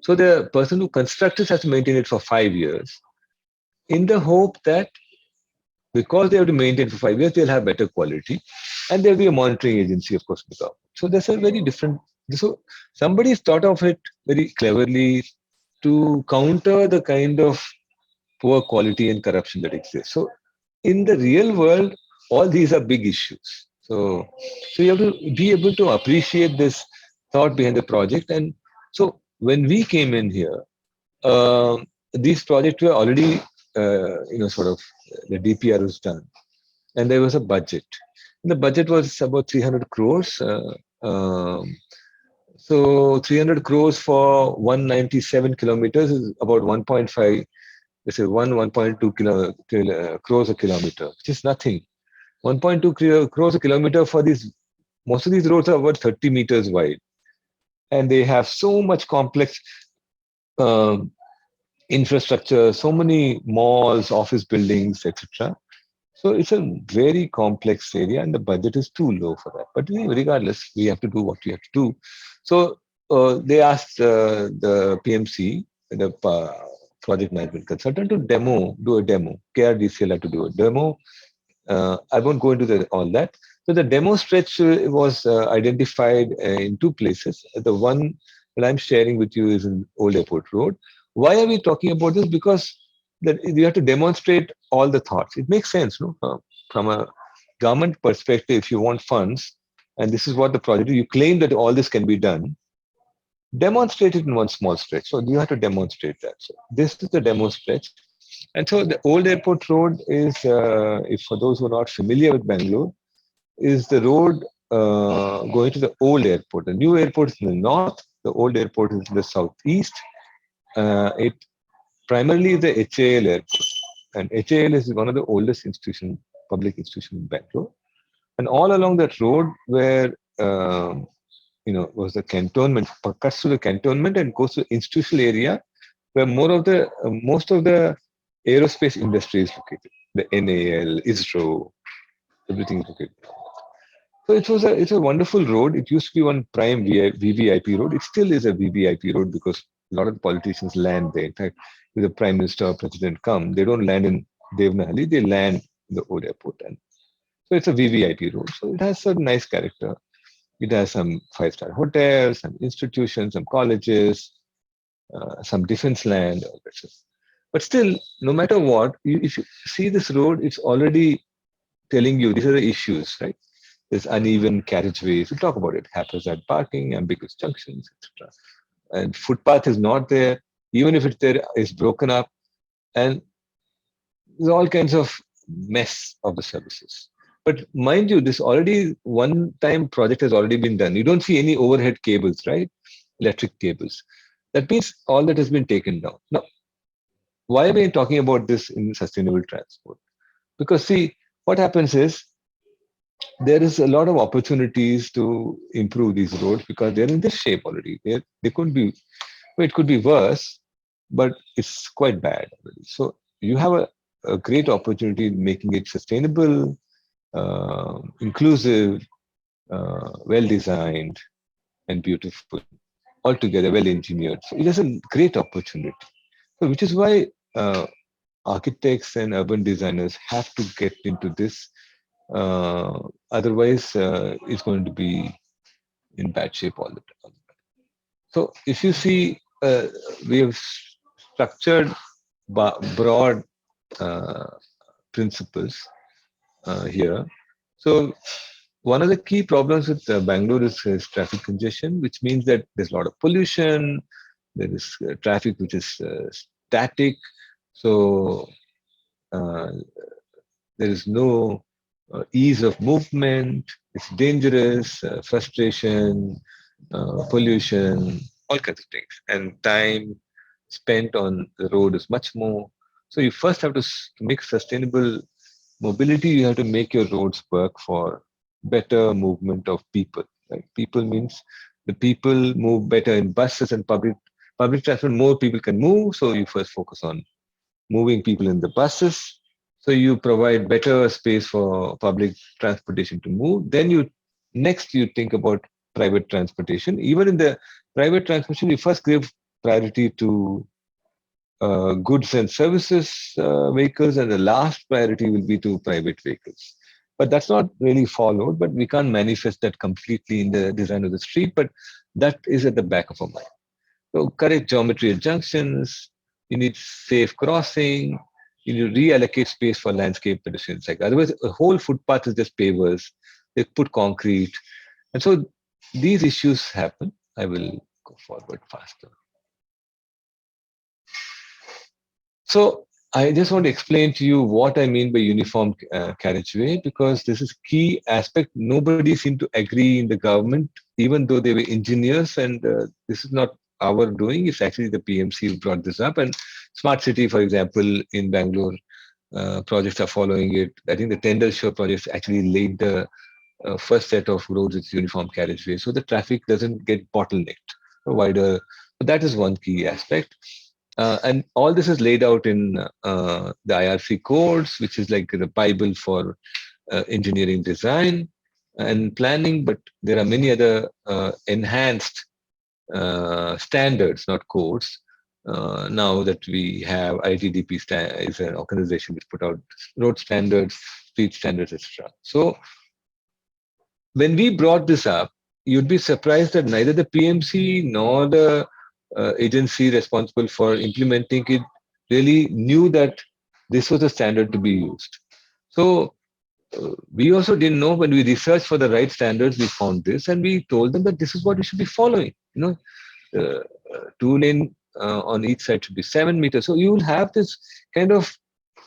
So the person who constructs it has to maintain it for 5 years in the hope that because they have to maintain for 5 years, they'll have better quality. And there'll be a monitoring agency, of course, in the government. So there's a very different. So somebody's thought of it very cleverly to counter the kind of poor quality and corruption that exists. So in the real world, all these are big issues. So you have to be able to appreciate this thought behind the project. And so when we came in here, these projects were already, sort of the DPR was done, and there was a budget. And the budget was about 300 crores. So 300 crores for 197 kilometers is about 1.5. This is 1.2 crores a kilometer, which is nothing. 1.2 crores a kilometer for these. Most of these roads are about 30 meters wide, and they have so much complex um, infrastructure, so many malls, office buildings, etc. So it's a very complex area, and the budget is too low for that. But regardless, we have to do what we have to do. So they asked the PMC, the project management consultant, to do a demo. KRDCL had to do a demo. I won't go into all that. So the demo stretch was identified in two places. The one that I'm sharing with you is in Old Airport Road. Why are we talking about this? Because that you have to demonstrate all the thoughts. It makes sense, no? From a government perspective, if you want funds, and this is what the project is, you claim that all this can be done, demonstrate it in one small stretch. So you have to demonstrate that. So this is the demo stretch. And so the Old Airport Road is, if for those who are not familiar with Bangalore, is the road going to the old airport. The new airport is in the north, the old airport is in the southeast. It primarily is the HAL airport. And HAL is one of the oldest public institutions in Bangalore. And all along that road where, was the cantonment, cuts to the cantonment and goes to the institutional area, where most of the aerospace industry is located. The NAL, ISRO, everything is located. So it's a wonderful road. It used to be one prime VVIP road. It still is a VVIP road because a lot of politicians land there. In fact, if the prime minister or president come, they don't land in Devanahalli, they land in the old airport. And so it's a VVIP road. So it has a nice character. It has some five-star hotels, some institutions, some colleges, some defense land. All that stuff. But still, no matter what, if you see this road, it's already telling you these are the issues, right? There's uneven carriageways. We talk about it. Haphazard parking, ambiguous junctions, etc. And footpath is not there. Even if it's there, it's broken up. And there's all kinds of mess of the services. But mind you, this already one-time project has already been done. You don't see any overhead cables, right? Electric cables. That means all that has been taken down. Now, why are we talking about this in sustainable transport? Because see, what happens is there is a lot of opportunities to improve these roads because they're in this shape already. They could be, well, it could be worse, but it's quite bad already. So you have a great opportunity in making it sustainable, inclusive, well designed, and beautiful, altogether well engineered. So it is a great opportunity. So which is why architects and urban designers have to get into this. Otherwise, it's going to be in bad shape all the time. So if you see, we have structured broad principles here. So one of the key problems with Bangalore is traffic congestion, which means that there's a lot of pollution. There is traffic which is static. So there is no ease of movement. It's dangerous, frustration, pollution, all kinds of things. And time spent on the road is much more. So you first have to make sustainable mobility. You have to make your roads work for better movement of people. Right? People means the people move better in buses and public transport. More people can move. So you first focus on moving people in the buses. So you provide better space for public transportation to move. Then you think about private transportation. Even in the private transportation, you first give priority to goods and services vehicles, and the last priority will be to private vehicles. But that's not really followed, but we can't manifest that completely in the design of the street, but that is at the back of our mind. So correct geometry at junctions, you need safe crossing, you need to reallocate space for landscape pedestrians. Like otherwise, a whole footpath is just pavers, they put concrete. And so these issues happen. I will go forward faster. So I just want to explain to you what I mean by uniform carriageway, because this is key aspect. Nobody seemed to agree in the government, even though they were engineers, and this is not our doing. It's actually the PMC who brought this up. And Smart City, for example, in Bangalore, projects are following it. I think the Tendal Shore projects actually laid the first set of roads with uniform carriageway, so the traffic doesn't get bottlenecked wider. But that is one key aspect. And all this is laid out in the IRC codes, which is like the Bible for engineering design and planning. But there are many other enhanced standards, not codes. Now that we have ITDP is an organization which put out road standards, street standards, etc. So when we brought this up, you'd be surprised that neither the PMC nor the agency responsible for implementing it really knew that this was a standard to be used. So we also didn't know. When we researched for the right standards, we found this, and we told them that this is what we should be following. 2-lane on each side should be 7 meters. So you will have this kind of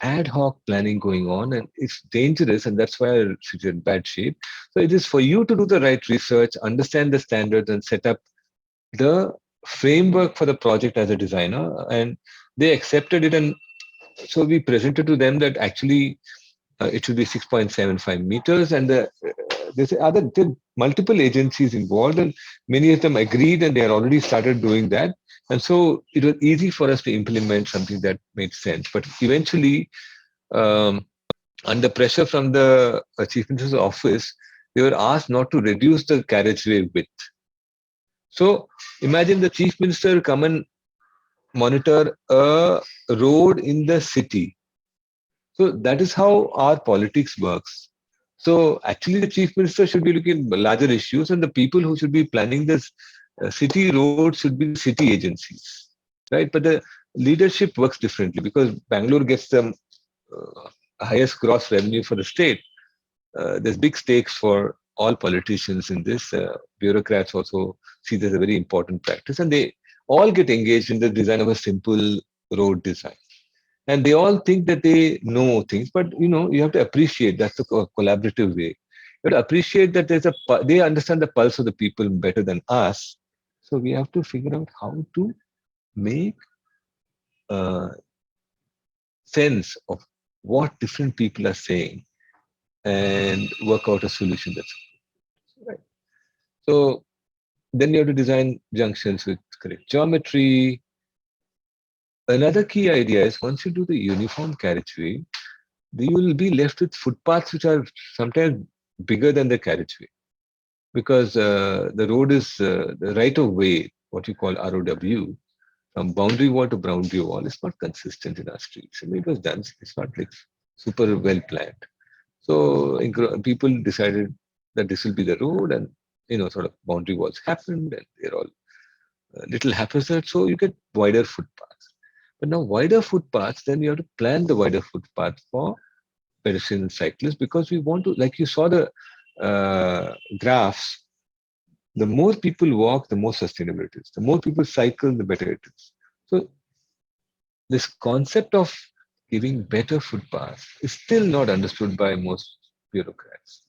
ad hoc planning going on, and it's dangerous, and that's why it's in bad shape. So it is for you to do the right research, understand the standards, and set up the framework for the project as a designer. And they accepted it, and so we presented to them that actually it should be 6.75 meters, and there's multiple agencies involved, and many of them agreed, and they had already started doing that. And so it was easy for us to implement something that made sense. But eventually, um, under pressure from the chief minister's office, they were asked not to reduce the carriageway width. So imagine the chief minister come and monitor a road in the city. So that is how our politics works. So actually, the chief minister should be looking at larger issues, and the people who should be planning this city roads should be the city agencies, right? But the leadership works differently because Bangalore gets the highest gross revenue for the state. There's big stakes for all politicians in this. Bureaucrats also see this as a very important practice, and they all get engaged in the design of a simple road design. And they all think that they know things, but you have to appreciate that's a collaborative way. You have to appreciate that they understand the pulse of the people better than us. So we have to figure out how to make uh, sense of what different people are saying and work out a solution that's right. So then you have to design junctions with correct geometry. Another key idea is once you do the uniform carriageway, you will be left with footpaths which are sometimes bigger than the carriageway because the road is the right of way, what you call ROW, from boundary wall to boundary wall is not consistent in our streets. I mean, it was done, it's not like super well planned. So people decided that this will be the road, and sort of boundary walls happened, and they're all a little haphazard. So you get wider footpaths. But now wider footpaths, then you have to plan the wider footpath for pedestrians and cyclists because we want to, like you saw the graphs. The more people walk, the more sustainable it is. The more people cycle, the better it is. So this concept of giving better footpaths is still not understood by most bureaucrats.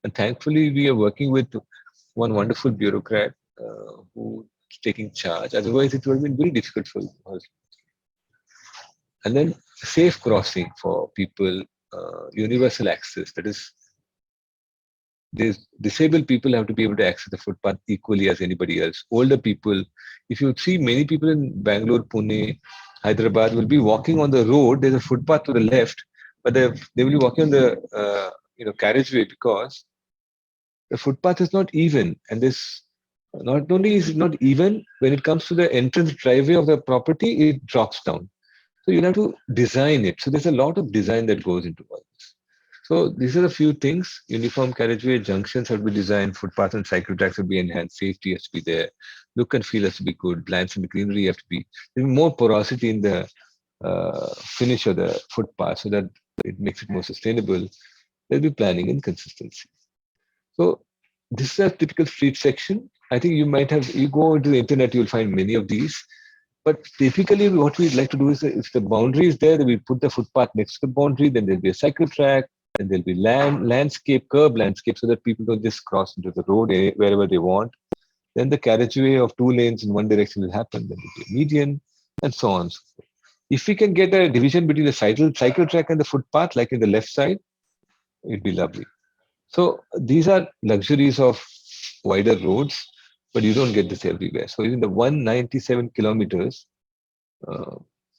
And thankfully, we are working with one wonderful bureaucrat who is taking charge. Otherwise, it would have been very difficult for us. And then safe crossing for people, universal access. That is, these disabled people have to be able to access the footpath equally as anybody else. Older people, if you see many people in Bangalore, Pune, Hyderabad will be walking on the road. There's a footpath to the left, but they will be walking on the carriageway because the footpath is not even, and this not only is it not even when it comes to the entrance driveway of the property, it drops down. So you'll have to design it. So there's a lot of design that goes into all this. So these are a few things. Uniform carriageway junctions have to be designed. Footpaths and cycle tracks will be enhanced. Safety has to be there. Look and feel has to be good. Plants and greenery have to be. There's more porosity in the finish of the footpath so that it makes it more sustainable. There'll be planning and consistency. So this is a typical street section. I think you go into the internet, you'll find many of these. But typically, what we'd like to do is if the boundary is there, then we put the footpath next to the boundary, then there'll be a cycle track, and there'll be curb landscape, so that people don't just cross into the road wherever they want. Then the carriageway of 2 lanes in one direction will happen, then there'll be a median, and so on. If we can get a division between the cycle track and the footpath, like in the left side, it'd be lovely. So these are luxuries of wider roads, but you don't get this everywhere. So in the 197 kilometers,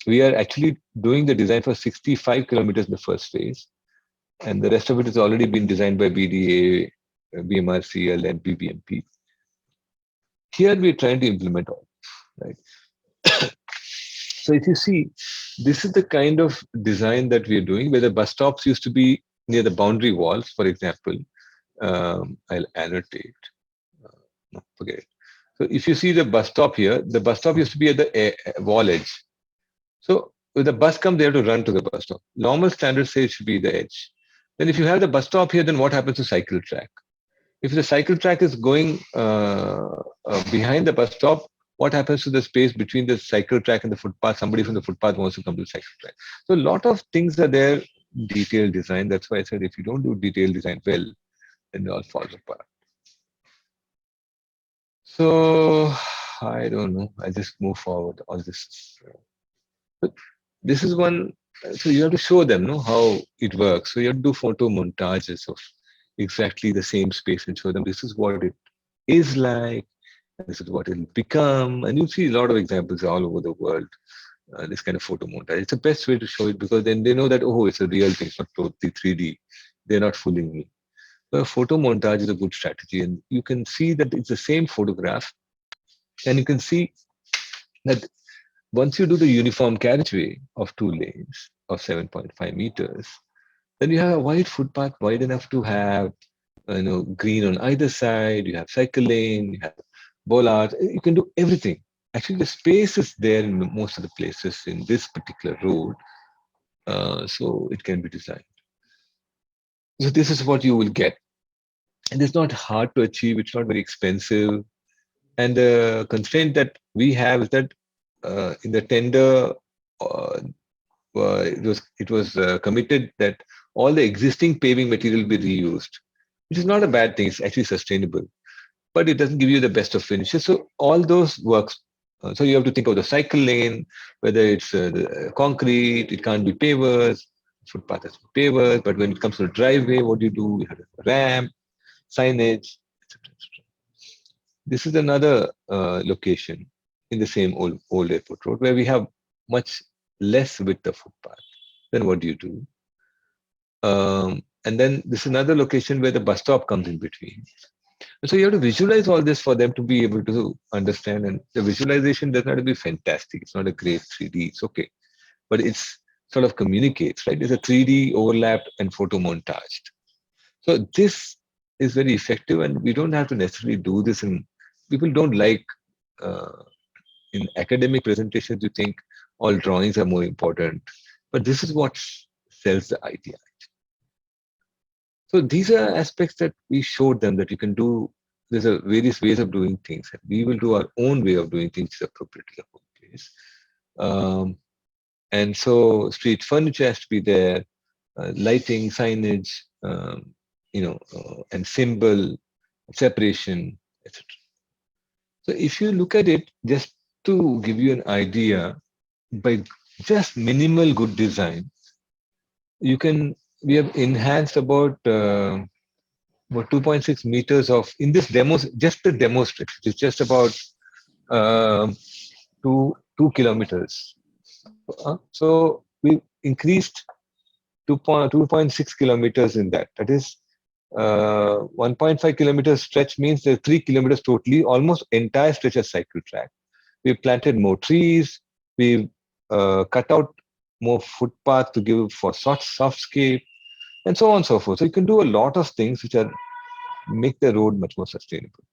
we are actually doing the design for 65 kilometers in the first phase. And the rest of it has already been designed by BDA, BMRCL, and BBMP. Here we're trying to implement all, right? So if you see, this is the kind of design that we're doing, where the bus stops used to be near the boundary walls, for example. I'll annotate. No, forget it. So if you see the bus stop here, the bus stop used to be at the wall edge. So when the bus comes, they have to run to the bus stop. Normal standards say it should be the edge. Then if you have the bus stop here, then what happens to cycle track? If the cycle track is going behind the bus stop, what happens to the space between the cycle track and the footpath? Somebody from the footpath wants to come to the cycle track. So a lot of things are there, detailed design. That's why I said if you don't do detailed design well, then it all falls apart. So I don't know. I just move forward. All this. But this is one. So you have to show them, how it works. So you have to do photo montages of exactly the same space and show them this is what it is like, this is what it'll become. And you see a lot of examples all over the world. This kind of photo montage. It's the best way to show it because then they know that, oh, it's a real thing, it's not totally 3D. They're not fooling me. So a photo montage is a good strategy. And you can see that it's the same photograph. And you can see that once you do the uniform carriageway of 2 lanes of 7.5 meters, then you have a wide footpath, wide enough to have green on either side. You have cycle lane, you have bollards. You can do everything. Actually, the space is there in most of the places in this particular road, so it can be designed. So this is what you will get, and it's not hard to achieve. It's not very expensive, and the constraint that we have is that in the tender, it was committed that all the existing paving material be reused, which is not a bad thing. It's actually sustainable, but it doesn't give you the best of finishes. So all those works. So you have to think of the cycle lane, whether it's concrete, it can't be pavers, footpath has to be pavers, but when it comes to the driveway, what do you do? You have a ramp, signage, etc. This is another location in the same old airport road where we have much less width of footpath. Then what do you do? And then this is another location where the bus stop comes in between. So you have to visualize all this for them to be able to understand. And the visualization doesn't have to be fantastic. It's not a great 3D. It's okay, but it's sort of communicates, right? It's a 3D overlapped and photo montaged. So this is very effective, and we don't have to necessarily do this. And people don't like in academic presentations. You think all drawings are more important, but this is what sells the idea. So these are aspects that we showed them that you can do. There's a various ways of doing things. And we will do our own way of doing things appropriate to the whole place. And so street furniture has to be there, lighting, signage, and symbol, separation, etc. So if you look at it, just to give you an idea, by just minimal good design, we have enhanced about 2.6 meters of in this demo, just the demo stretch, which is just about uh, 2 kilometers. So we increased 2.6 kilometers in that. That is 1.5 kilometers stretch means there's 3 kilometers totally, almost entire stretch of cycle track. We planted more trees. We cut out more footpath to give for softscape, and so on and so forth. So you can do a lot of things which are make the road much more sustainable.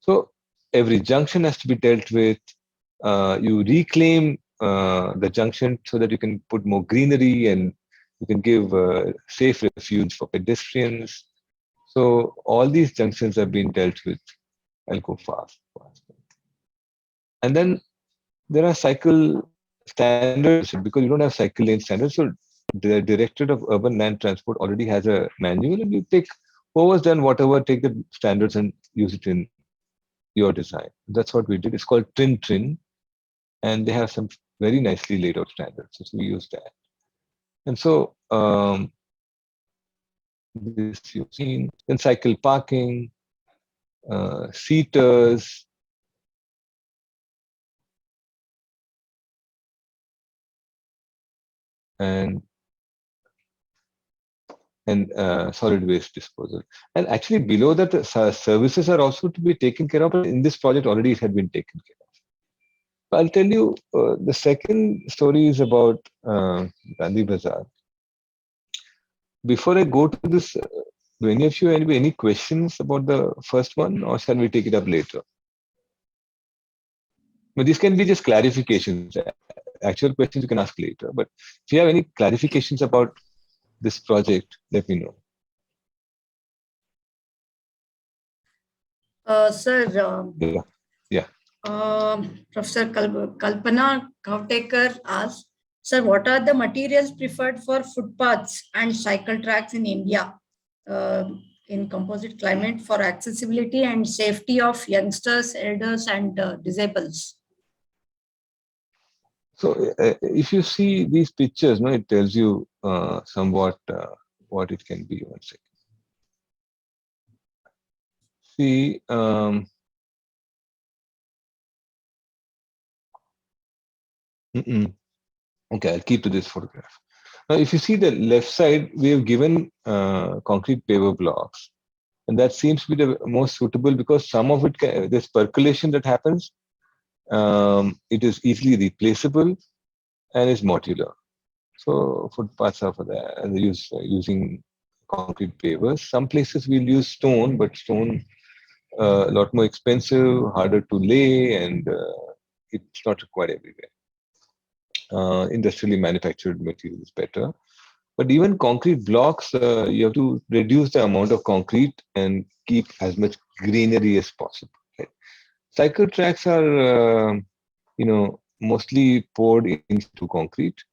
So every junction has to be dealt with. You reclaim the junction so that you can put more greenery and you can give safe refuge for pedestrians. So all these junctions have been dealt with. I'll go fast. And then there are cycle standards because you don't have cycle lane standards. So the Directorate of Urban Land Transport already has a manual, and you take whoever's done whatever, take the standards and use it in your design. That's what we did. It's called Trin, and they have some very nicely laid out standards. So we use that. And so this you've seen. Then cycle parking, seaters, and solid waste disposal. And actually below that, services are also to be taken care of. In this project already it had been taken care of. I'll tell you, the second story is about Gandhi Bazaar. Before I go to this, do any of you have any questions about the first one, or shall we take it up later? But these can be just clarifications. Actual questions you can ask later. But if you have any clarifications about this project, let me know. Sir, Yeah. Professor Kalpana Kautekar asked, sir, what are the materials preferred for footpaths and cycle tracks in India in composite climate for accessibility and safety of youngsters, elders, and disables? So if you see these pictures, no, it tells you somewhat what it can be. 1 second. See, Mm-mm. Okay, I'll keep to this photograph. Now, if you see the left side, we have given concrete paver blocks. And that seems to be the most suitable because some of it, this percolation that happens, it is easily replaceable and is modular. So footpaths are for that, and using concrete pavers. Some places we'll use stone, but stone a lot more expensive, harder to lay, and it's not required everywhere. Industrially manufactured material is better. But even concrete blocks, you have to reduce the amount of concrete and keep as much greenery as possible. Right? Cycle tracks are, mostly poured into concrete,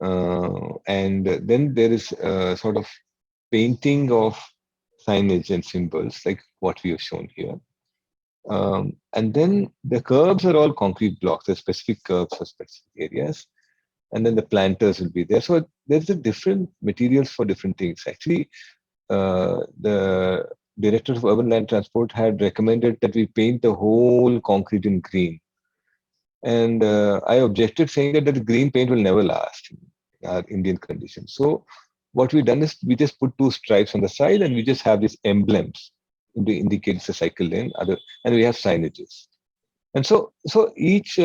and then there is sort of painting of signage and symbols like what we have shown here. And then the curbs are all concrete blocks. There's specific curbs for specific areas. And then the planters will be there. So there's a different materials for different things. Actually, the director of urban land transport had recommended that we paint the whole concrete in green. And I objected, saying that the green paint will never last in our Indian conditions. So what we've done is we just put two stripes on the side and we just have these emblems to indicate the cycle lane, and we have signages. And so each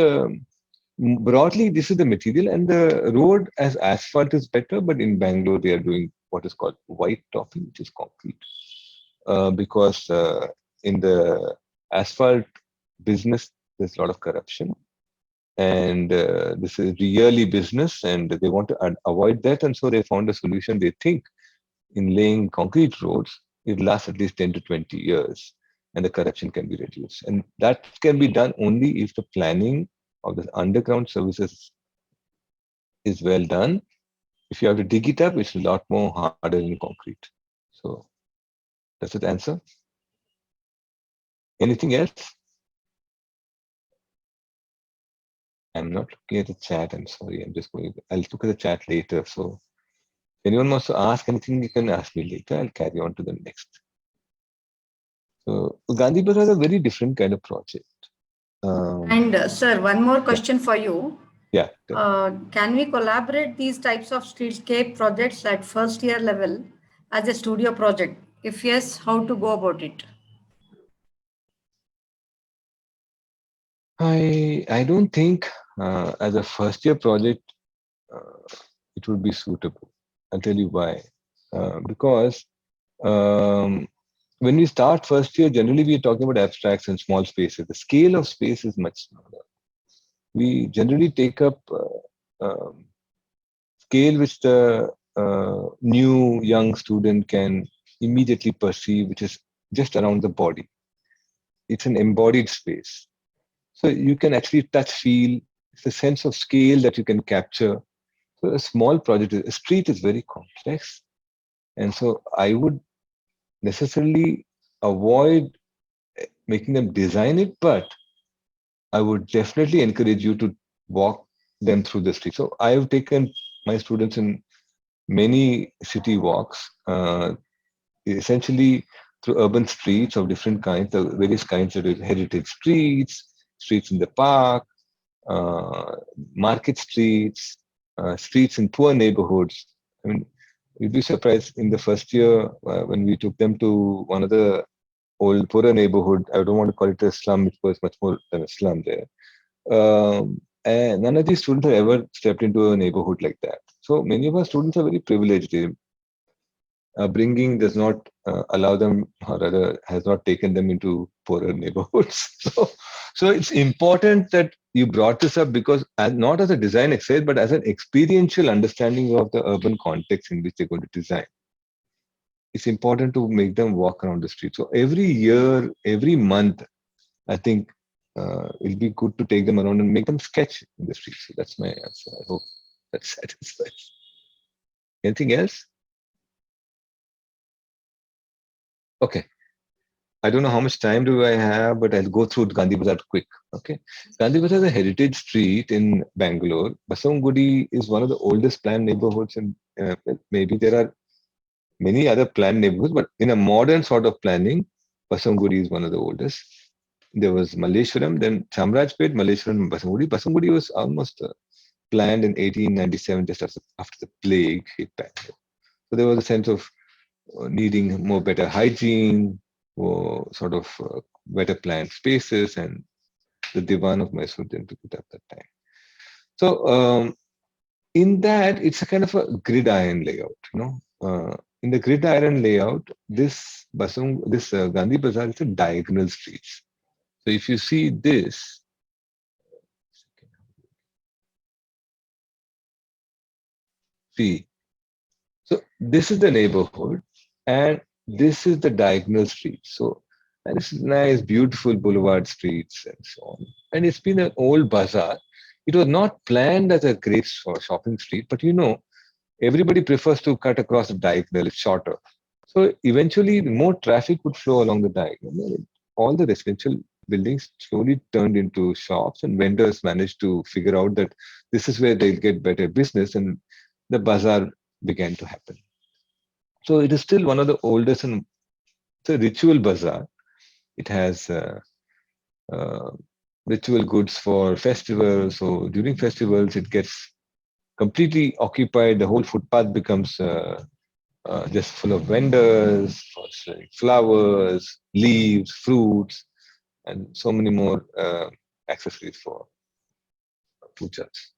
broadly, this is the material, and the road as asphalt is better, but in Bangalore they are doing what is called white topping, which is concrete, because in the asphalt business there's a lot of corruption, and this is really business, and they want to avoid that, and so they found a solution. They think in laying concrete roads, it lasts at least 10 to 20 years, and the corruption can be reduced, and that can be done only if the planning of the underground services is well done. If you have to dig it up, it's a lot more harder than concrete. So does it answer? Anything else? I'm not looking at the chat. I'm sorry. I'll look at the chat later. So if anyone wants to ask anything, you can ask me later. I'll carry on to the next. So Gandhi Bazaar is a very different kind of project. And sir, one more question for you. Yeah. Can we collaborate these types of streetscape projects at first year level as a studio project? If yes, how to go about it? I don't think as a first year project it would be suitable. I'll tell you why. Because when we start first year, generally we are talking about abstracts and small spaces. The scale of space is much smaller. We generally take up scale which the new young student can immediately perceive, which is just around the body. It's an embodied space. So you can actually touch, feel. It's a sense of scale that you can capture. So a small project, a street is very complex. And so I would necessarily avoid making them design it, but I would definitely encourage you to walk them through the street. So I have taken my students in many city walks, essentially through urban streets of different kinds, the various kinds of heritage streets, streets in the park, market streets, streets in poor neighborhoods. I mean, you'd be surprised in the first year when we took them to one of the old poorer neighborhood. I don't want to call it a slum. It was much more than a slum there. And none of these students have ever stepped into a neighborhood like that. So many of our students are very privileged. Upbringing does not allow them, or rather has not taken them into poorer neighborhoods. So it's important that you brought this up because not as a design exercise, but as an experiential understanding of the urban context in which they're going to design. It's important to make them walk around the street. So every year, every month, I think it'll be good to take them around and make them sketch in the street. So that's my answer. I hope that satisfies. Anything else? Okay. I don't know how much time do I have, but I'll go through Gandhi Bazaar quick. Okay. Gandhi Bazaar is a heritage street in Bangalore. Basavangudi is one of the oldest planned neighborhoods, and maybe there are many other planned neighborhoods, but in a modern sort of planning, Basavangudi is one of the oldest. There was Malleshwaram, then Chamrajpet, Malleshwaram, and Basavangudi. Basavangudi was almost planned in 1897, just after the plague hit Bangalore. So there was a sense of needing more better hygiene, or sort of better planned spaces, and the Diwan of Mysore then took it up that time. So in that, it's a kind of a gridiron layout. In the gridiron layout, this Gandhi Bazaar is a diagonal streets. So if you see this, so this is the neighborhood, and this is the diagonal street. So, and it's nice, beautiful boulevard streets and so on. And it's been an old bazaar. It was not planned as a great shopping street, but everybody prefers to cut across the diagonal. It's shorter. So eventually, more traffic would flow along the diagonal. All the residential buildings slowly turned into shops, and vendors managed to figure out that this is where they'll get better business, and the bazaar began to happen. So it is still one of the oldest, and it's a ritual bazaar. It has ritual goods for festivals. So during festivals, it gets completely occupied. The whole footpath becomes just full of vendors for selling flowers, leaves, fruits, and so many more accessories for pujas.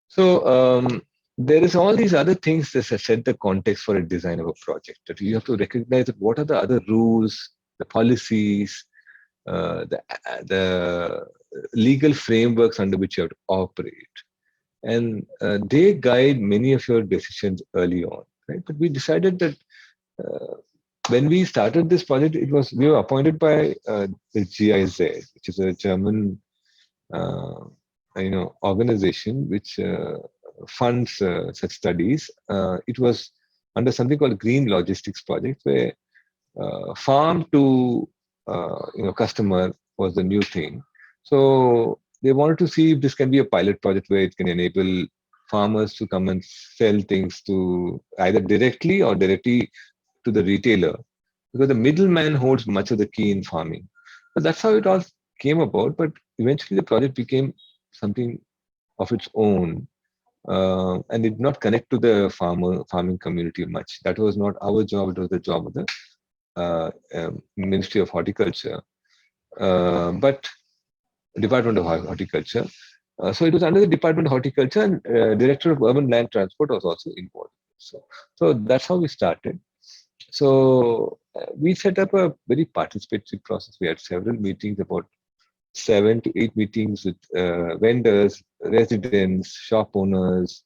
So there is all these other things that set the context for a design of a project. That you have to recognize that what are the other rules, the policies, the legal frameworks under which you have to operate, and they guide many of your decisions early on, right? But we decided that when we started this project, we were appointed by the GIZ, which is a German organization which funds such studies. It was under something called Green Logistics Project, where farm to customer was the new thing. So they wanted to see if this can be a pilot project where it can enable farmers to come and sell things to either directly or directly to the retailer, because the middleman holds much of the key in farming. So that's how it all came about. But eventually the project became something of its own, and it did not connect to the farming community much. That was not our job. It was the job of the Ministry of Horticulture, but Department of Horticulture. So it was under the Department of Horticulture, and Director of Urban Land Transport was also involved. So that's how we started. So we set up a very participatory process. We had several meetings, about 7 to 8 meetings with vendors, residents, shop owners,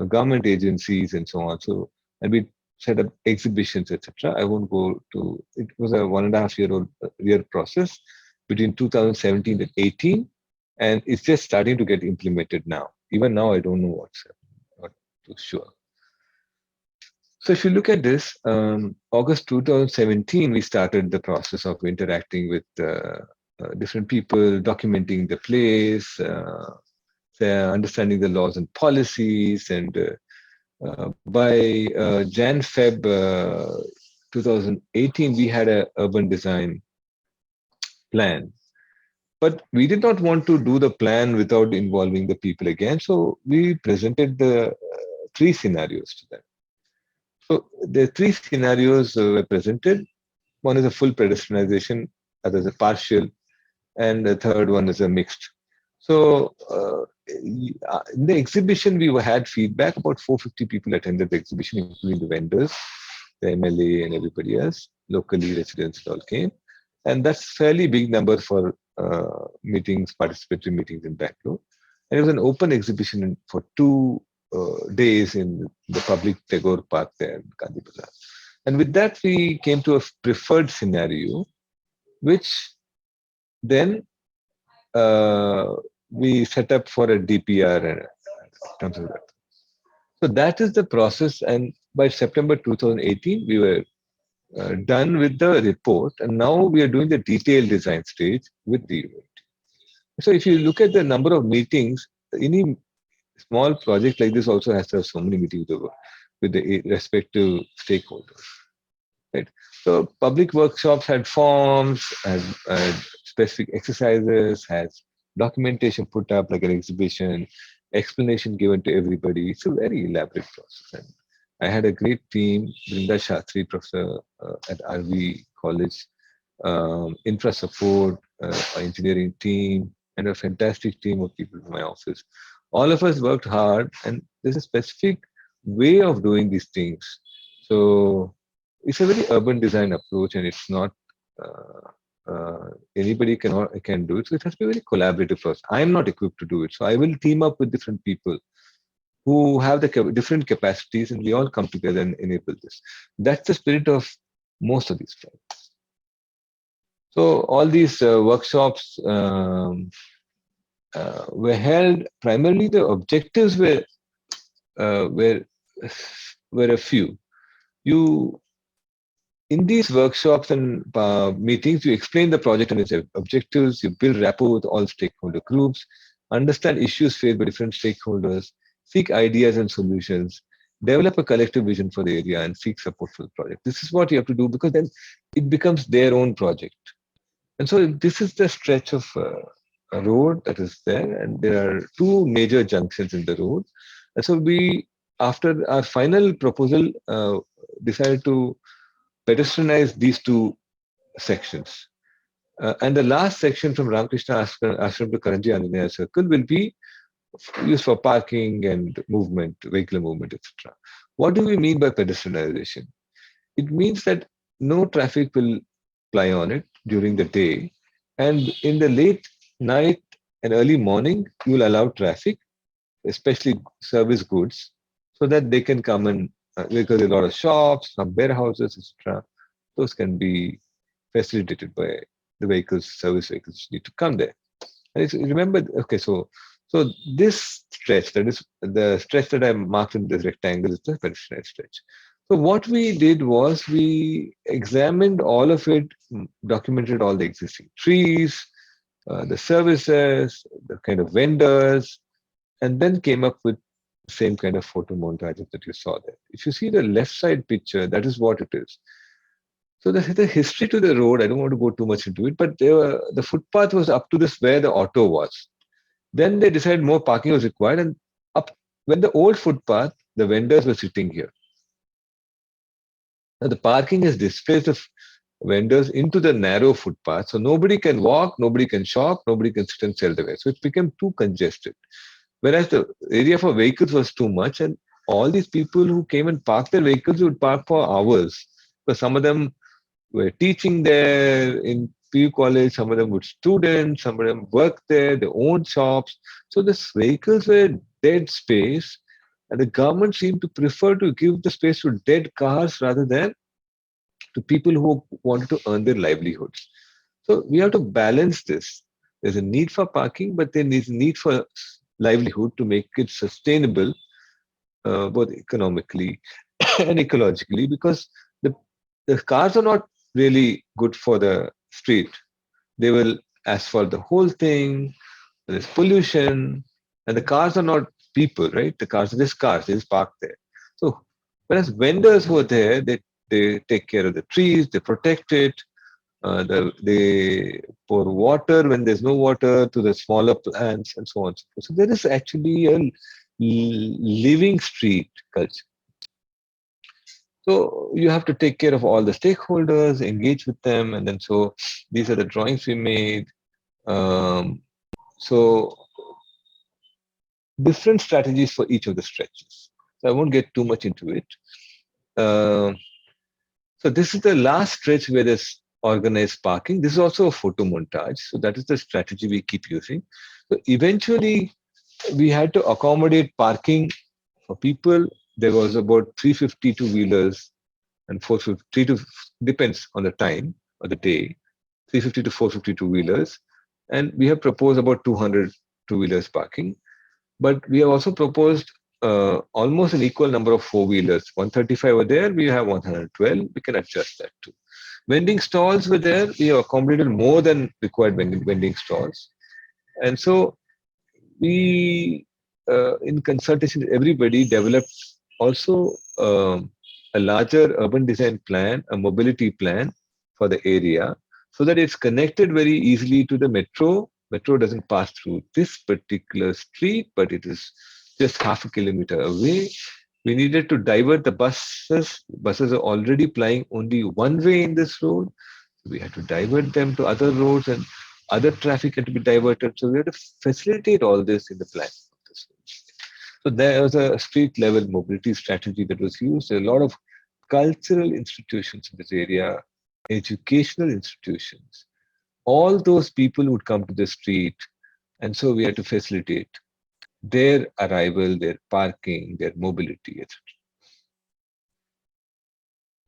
government agencies, and so on. So, and we set up exhibitions, etc. I won't go to. It was a 1.5-year process between 2017 and 18, and it's just starting to get implemented now. Even now, I don't know what's not too sure. So if you look at this, August 2017, we started the process of interacting with different people, documenting the place, understanding the laws and policies, and by Jan-Feb 2018, we had an urban design plan. But we did not want to do the plan without involving the people again. So we presented the 3 scenarios to them. So the 3 scenarios were presented. One is a full pedestrianization, other is a partial, and the third one is a mixed. So in the exhibition, we had feedback. About 450 people attended the exhibition, including the vendors, the MLA, and everybody else. Locally, residents all came. And that's fairly big number for meetings, participatory meetings in Bangalore. And it was an open exhibition for 2 days in the public Tagore Park there in Gandhi Bazaar. And with that, we came to a preferred scenario, which then we set up for a DPR in terms of that. So that is the process. And by September 2018, we were done with the report. And now we are doing the detailed design stage with the UIT. So if you look at the number of meetings, any small project like this also has to have so many meetings with the respective stakeholders. Right. So public workshops had forms, had specific exercises, has documentation put up like an exhibition, explanation given to everybody. It's a very elaborate process. And I had a great team, Brinda Shastri, professor at RV College, infra support, engineering team, and a fantastic team of people in my office. All of us worked hard, and there's a specific way of doing these things. So it's a very urban design approach, and it's not anybody can do it. So it has to be a very collaborative process. I am not equipped to do it, so I will team up with different people who have the different capacities, and we all come together and enable this. That's the spirit of most of these projects. So all these workshops were held. Primarily, the objectives were uh, were were a few. You in these workshops and meetings, you explain the project and its objectives. You build rapport with all stakeholder groups, understand issues faced by different stakeholders, seek ideas and solutions, develop a collective vision for the area, and seek support for the project. This is what you have to do, because then it becomes their own project. And so this is the stretch of a road that is there, and there are two major junctions in the road. And so we, after our final proposal, decided to pedestrianize these two sections. And the last section from Ramakrishna Ashram to Karanji Anjaneya Circle will be used for parking and movement, vehicular movement, etc. What do we mean by pedestrianization? It means that no traffic will ply on it during the day, and in the late night and early morning, you will allow traffic, especially service goods, so that they can come and because there are a lot of shops, some warehouses, etc. Those can be facilitated by the vehicles, service vehicles need to come there. And remember, okay, so this stretch, that is the stretch that I marked in this rectangle, is the pedestrian stretch. So what we did was we examined all of it, documented all the existing trees, the services, the kind of vendors, and then came up with the same kind of photo montages that you saw there. If you see the left side picture, that is what it is. So the history to the road, I don't want to go too much into it, but the footpath was up to this where the auto was. Then they decided more parking was required, and up when the old footpath, the vendors were sitting here. Now the parking has displaced the vendors into the narrow footpath, so nobody can walk, nobody can shop, nobody can sit and sell the way. So it became too congested. Whereas the area for vehicles was too much, and all these people who came and parked their vehicles would park for hours. Because some of them were teaching there in PU college, some of them were students, some of them worked there, they owned shops. So the vehicles were dead space, and the government seemed to prefer to give the space to dead cars rather than to people who wanted to earn their livelihoods. So we have to balance this. There's a need for parking, but then there's a need for livelihood to make it sustainable, both economically and ecologically, because the cars are not really good for the street. They will asphalt the whole thing. There's pollution, and the cars are not people, right? The cars are just cars. They just park there. So whereas vendors who are there, they take care of the trees, they protect it, they pour water when there's no water to the smaller plants and so on. So there is actually a living street culture. So you have to take care of all the stakeholders, engage with them, and then so these are the drawings we made. So different strategies for each of the stretches. So I won't get too much into it. So this is the last stretch where there's organized parking. This is also a photo montage. So that is the strategy we keep using. So eventually we had to accommodate parking for people. There was about 350 two-wheelers and 450, depends on the time or the day, 350 to 450 two-wheelers. And we have proposed about 200 two-wheelers parking. But we have also proposed almost an equal number of four-wheelers. 135 were there, we have 112. We can adjust that too. Vending stalls were there. We have accommodated more than required vending stalls. And so we, in consultation with everybody, developed also a larger urban design plan, a mobility plan for the area, so that it's connected very easily to the metro Metro doesn't pass through this particular street, but it is just half a kilometer away. We needed to divert the buses. Buses are already plying only one way in this road. We had to divert them to other roads, and other traffic had to be diverted. So we had to facilitate all this in the plan. So there was a street level mobility strategy that was used. A lot of cultural institutions in this area, educational institutions, all those people would come to the street. And so we had to facilitate their arrival, their parking, their mobility, etc.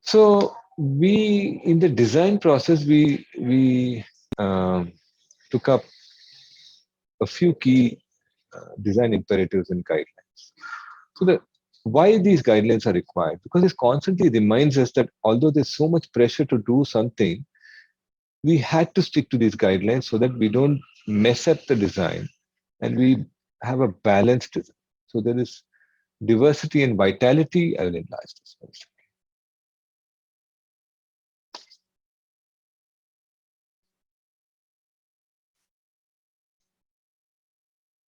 So we, in the design process, we took up a few key design imperatives and guidelines. So why these guidelines are required? Because it constantly reminds us that although there's so much pressure to do something, we had to stick to these guidelines so that we don't mess up the design and we have a balanced design. So there is diversity and vitality. I will enlarge this.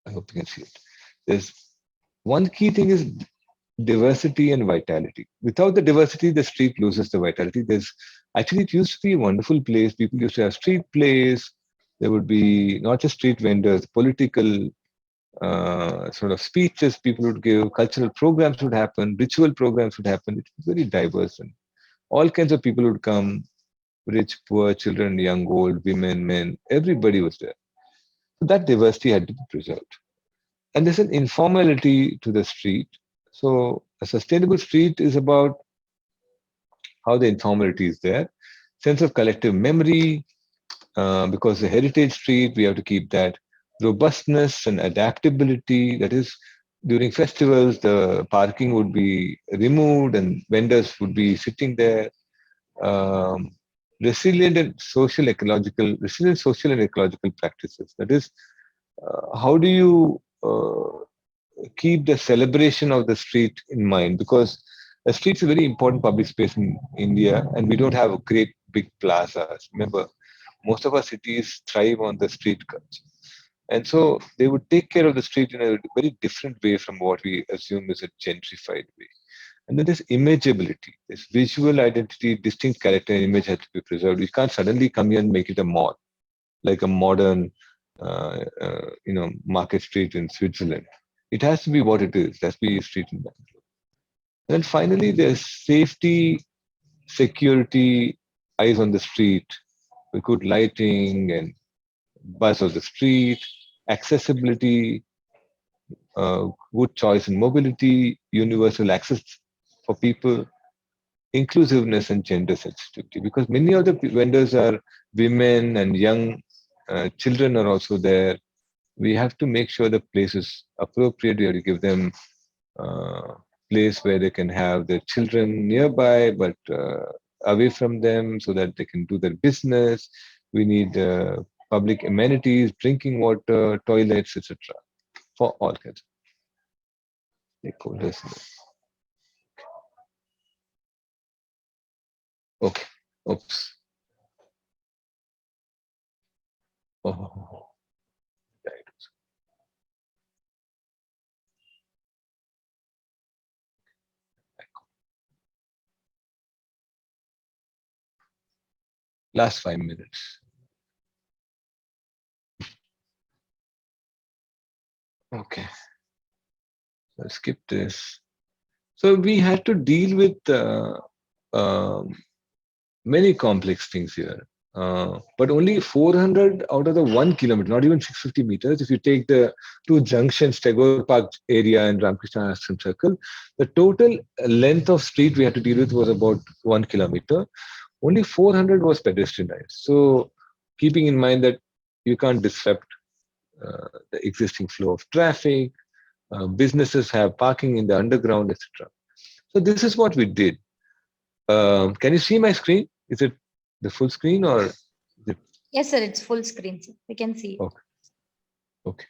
I hope you can see it. There's one key thing is diversity and vitality. Without the diversity, the street loses the vitality. Actually, it used to be a wonderful place. People used to have street plays. There would be not just street vendors, political sort of speeches people would give, cultural programs would happen, ritual programs would happen. It was very diverse, and all kinds of people would come, rich, poor, children, young, old, women, men, everybody was there. So that diversity had to be preserved. And there's an informality to the street. So a sustainable street is about how the informality is there. Sense of collective memory, because the heritage street, we have to keep that robustness and adaptability. That is, during festivals, the parking would be removed and vendors would be sitting there. Resilient social and ecological practices. That is, how do you keep the celebration of the street in mind? Because the street's a very important public space in India, and we don't have a great big plazas. Remember, most of our cities thrive on the street culture. And so they would take care of the street in a very different way from what we assume is a gentrified way. And then there's imageability, this visual identity, distinct character and image has to be preserved. You can't suddenly come here and make it a mall, like a modern, market street in Switzerland. It has to be what it is. It has to be a street in Bangalore. And then finally, there's safety, security, eyes on the street, with good lighting and buzz of the street, accessibility, good choice in mobility, universal access for people, inclusiveness and gender sensitivity. Because many of the vendors are women and young children are also there. We have to make sure the place is appropriate. We have to give them place where they can have their children nearby, but away from them so that they can do their business. We need public amenities, drinking water, toilets, etc. for all kinds of stakeholders. Okay. Oops. Oh. Right. Last 5 minutes. Okay. I'll skip this. So we had to deal with many complex things here. But only 400 out of the 1 kilometer, not even 650 meters. If you take the two junctions, Tagore Park area and Ramakrishna Ashram Circle, the total length of street we had to deal with was about 1 kilometer. Only 400 was pedestrianized. So keeping in mind that you can't disrupt the existing flow of traffic, businesses have parking in the underground, etc. So this is what we did. Can you see my screen? Is it the full screen or? Yes, sir. It's full screen. Sir. We can see. Okay. Okay.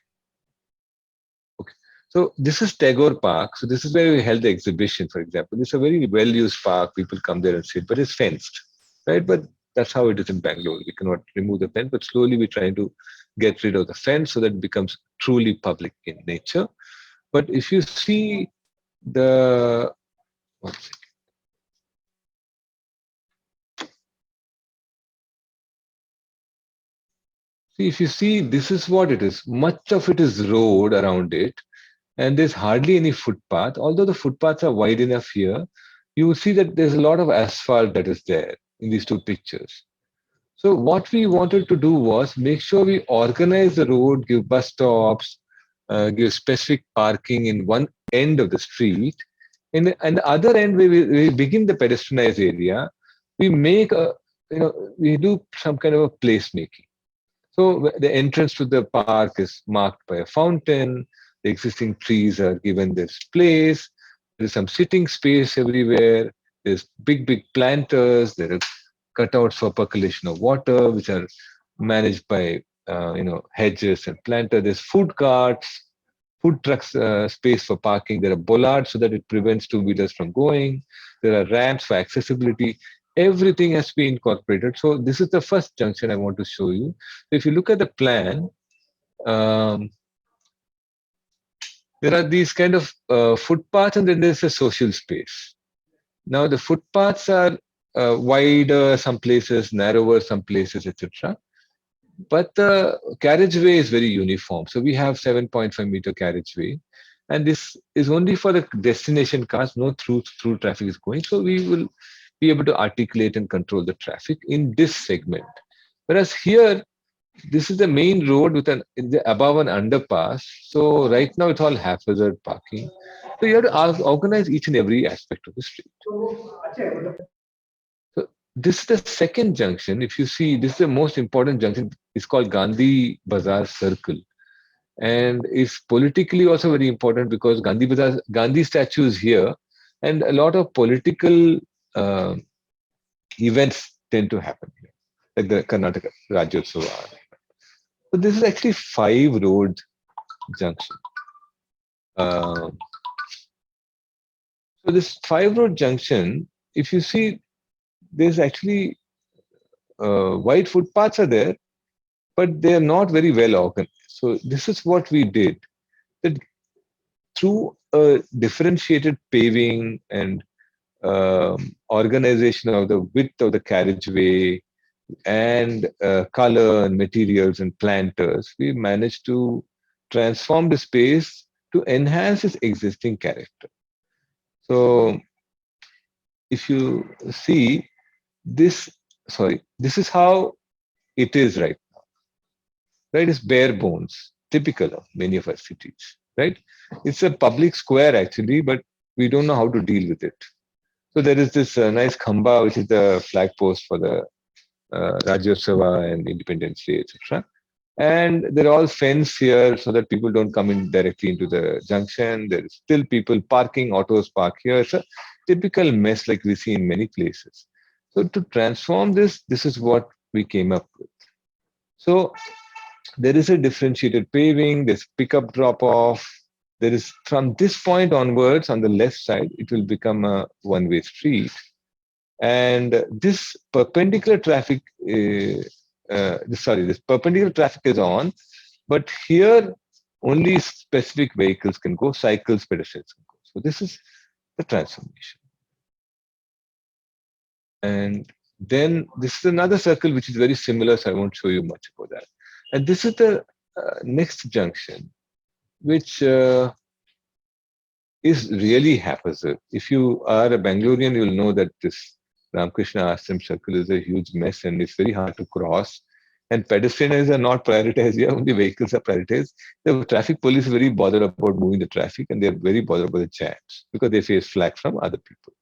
Okay. So this is Tagore Park. So this is where we held the exhibition, for example. It's a very well-used park. People come there and sit, but it's fenced, right? But That's how it is in Bangalore. We cannot remove the fence, but slowly we're trying to get rid of the fence so that it becomes truly public in nature. But if you see the, one second. See, if you see, this is what it is. Much of it is road around it, and there's hardly any footpath. Although the footpaths are wide enough here, you will see that there's a lot of asphalt that is there in these two pictures. So what we wanted to do was make sure we organize the road, give bus stops, give specific parking in one end of the street. And the other end, we begin the pedestrianized area. We make we do some kind of a placemaking. So the entrance to the park is marked by a fountain. The existing trees are given this place. There is some sitting space everywhere. There's big planters. There are cutouts for percolation of water, which are managed by hedges and planter. There's food carts, food trucks, space for parking. There are bollards so that it prevents two-wheelers from going. There are ramps for accessibility. Everything has to be incorporated. So this is the first junction I want to show you. If you look at the plan, there are these kind of footpaths, and then there's a social space. Now the footpaths are wider some places, narrower some places, etc. But the carriageway is very uniform. So we have 7.5 meter carriageway, and this is only for the destination cars. No through traffic is going. So we will be able to articulate and control the traffic in this segment. Whereas here, this is the main road with above an underpass. So right now it's all haphazard parking. So you have to organize each and every aspect of the street. So this is the second junction. If you see, this is the most important junction. It's called Gandhi Bazaar Circle. And it's politically also very important because Gandhi statue is here, and a lot of political events tend to happen here, like the Karnataka Rajyotsava. So this is actually 5 road junction. So this 5 road junction, if you see, there's actually wide footpaths are there, but they are not very well organized. So this is what we did. That through a differentiated paving and organization of the width of the carriageway and color and materials and planters, we managed to transform the space to enhance its existing character. So if you see this, this is how it is right now. Right, it's bare bones, typical of many of our cities. Right, it's a public square actually, but we don't know how to deal with it. So there is this nice khamba, which is the flag post for the Rajyotsava and Independence Day, etc. And they're all fenced here so that people don't come in directly into the junction. There is still people parking, autos park here. It's a typical mess like we see in many places. So to transform this is what we came up with. So there is a differentiated paving, there's pickup drop-off. There is, from this point onwards, on the left side, it will become a one-way street. And this perpendicular traffic, this perpendicular traffic is on, but here only specific vehicles can go, cycles, pedestrians can go. So this is the transformation. And then this is another circle which is very similar, so I won't show you much about that. And this is the next junction, which is really haphazard. If you are a Bangalorean, you'll know that this Ramakrishna Ashram circle is a huge mess and it's very hard to cross. And pedestrians are not prioritized here, only vehicles are prioritized. The traffic police is very bothered about moving the traffic, and they're very bothered about the jams because they face flack from other people.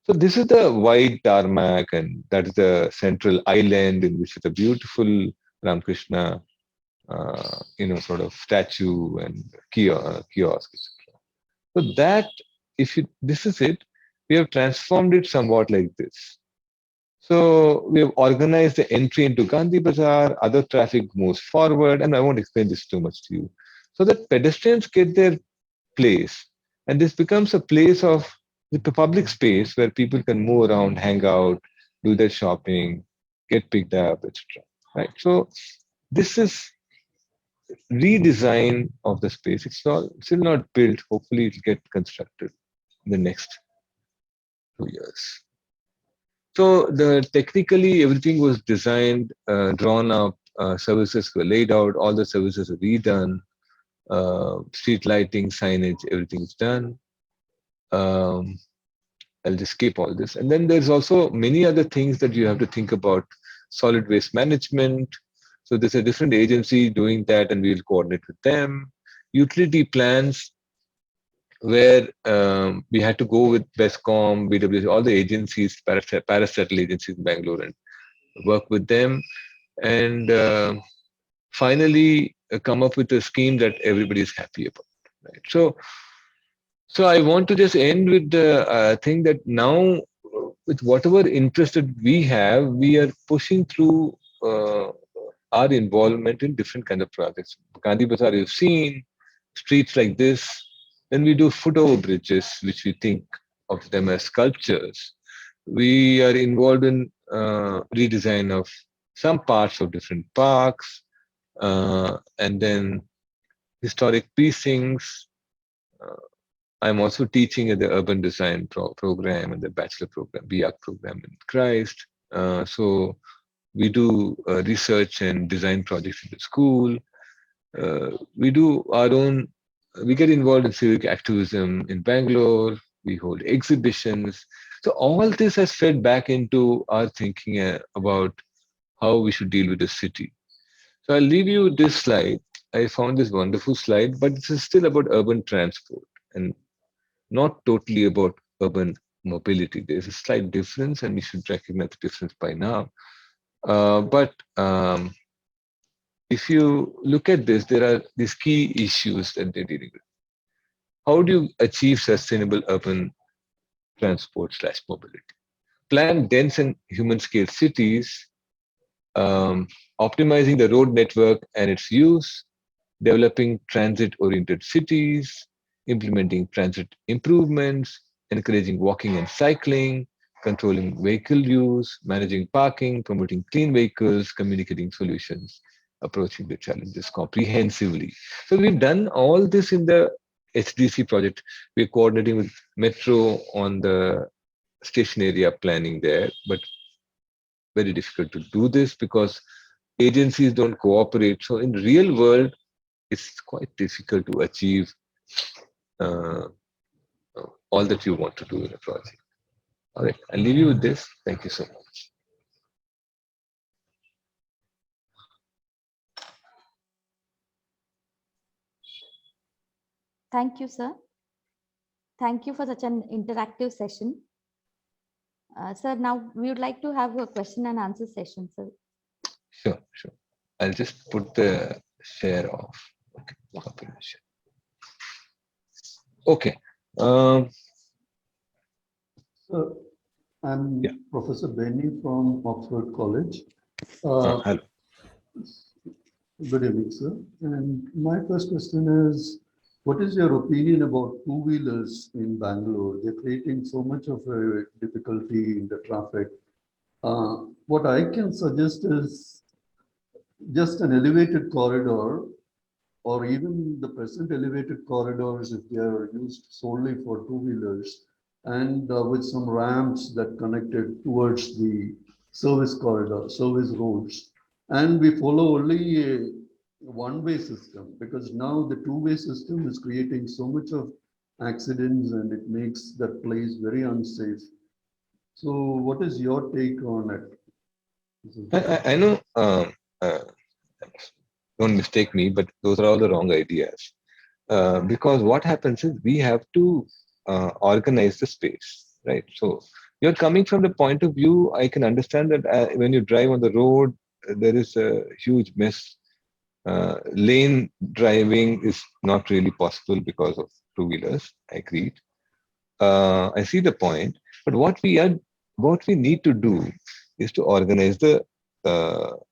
So this is the wide tarmac, and that is the central island in which is a beautiful Ramakrishna, sort of statue and kiosk, etc. So that, this is it. We have transformed it somewhat like this. So we have organized the entry into Gandhi Bazaar, other traffic moves forward, and I won't explain this too much to you. So that pedestrians get their place, and this becomes a place of the public space where people can move around, hang out, do their shopping, get picked up, etc. Right. So this is redesign of the space. It's still not built. Hopefully, it'll get constructed in the next 2 years. So the technically everything was designed, drawn up, services were laid out, all the services are redone, street lighting, signage, everything's done. Um, I'll just skip all this. And then there's also many other things that you have to think about. Solid waste management. So there's a different agency doing that, and we'll coordinate with them. Utility plans, where we had to go with BESCOM, BWC, all the agencies, parastatal agencies in Bangalore, and work with them. And finally, come up with a scheme that everybody is happy about. Right? So I want to just end with the thing that now, with whatever interest that we have, we are pushing through our involvement in different kind of projects. Gandhi Bazaar, you've seen streets like this. Then we do foot over bridges, which we think of them as sculptures. We are involved in redesign of some parts of different parks, and then historic precincts. I'm also teaching at the urban design program and the bachelor program, BARC program in Christ. So we do research and design projects in the school. We do our own, we get involved in civic activism in Bangalore. We hold exhibitions. So all this has fed back into our thinking about how we should deal with the city. So I'll leave you this slide. I found this wonderful slide, but this is still about urban transport and not totally about urban mobility. There's a slight difference, and we should recognize the difference by now. But if you look at this, there are these key issues that they're dealing with. How do you achieve sustainable urban transport / mobility? Plan dense and human scale cities, optimizing the road network and its use, developing transit oriented cities, implementing transit improvements, encouraging walking and cycling, controlling vehicle use, managing parking, promoting clean vehicles, communicating solutions, approaching the challenges comprehensively. So we've done all this in the HDC project. We're coordinating with Metro on the station area planning there, but very difficult to do this because agencies don't cooperate. So in real world, it's quite difficult to achieve all that you want to do in a project. All right, I'll leave you with this. Thank you so much. Thank you, sir. Thank you for such an interactive session. Sir, now we would like to have a question and answer session, sir. Sure. I'll just put the share off. Okay. Yeah. Okay. Sir, I'm Professor Benny from Oxford College. Hello. Good evening, sir. And my first question is, what is your opinion about two-wheelers in Bangalore? They're creating so much of a difficulty in the traffic. What I can suggest is just an elevated corridor, or even the present elevated corridors, if they are used solely for two-wheelers, and with some ramps that connected towards the service corridor, service roads. And we follow only a one-way system, because now the two-way system is creating so much of accidents and it makes that place very unsafe. So what is your take on it? I know, don't mistake me, but those are all the wrong ideas. Because what happens is we have to organize the space, right? So you're coming from the point of view, I can understand that when you drive on the road, there is a huge mess. Lane driving is not really possible because of two-wheelers. I agree. I see the point, but what we need to do is to organize the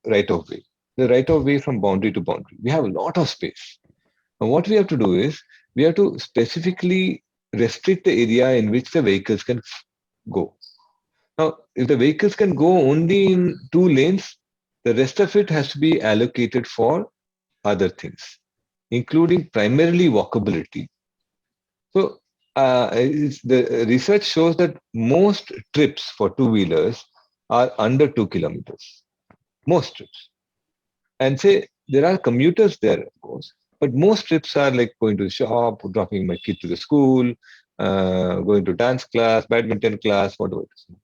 right of way. The right of way from boundary to boundary. We have a lot of space. And what we have to do is we have to specifically restrict the area in which the vehicles can go. Now, if the vehicles can go only in 2 lanes, the rest of it has to be allocated for other things, including primarily walkability. So the research shows that most trips for two-wheelers are under 2 kilometers. Most trips. And say there are commuters there, of course, but most trips are like going to the shop, dropping my kid to the school, going to dance class, badminton class, whatever it is.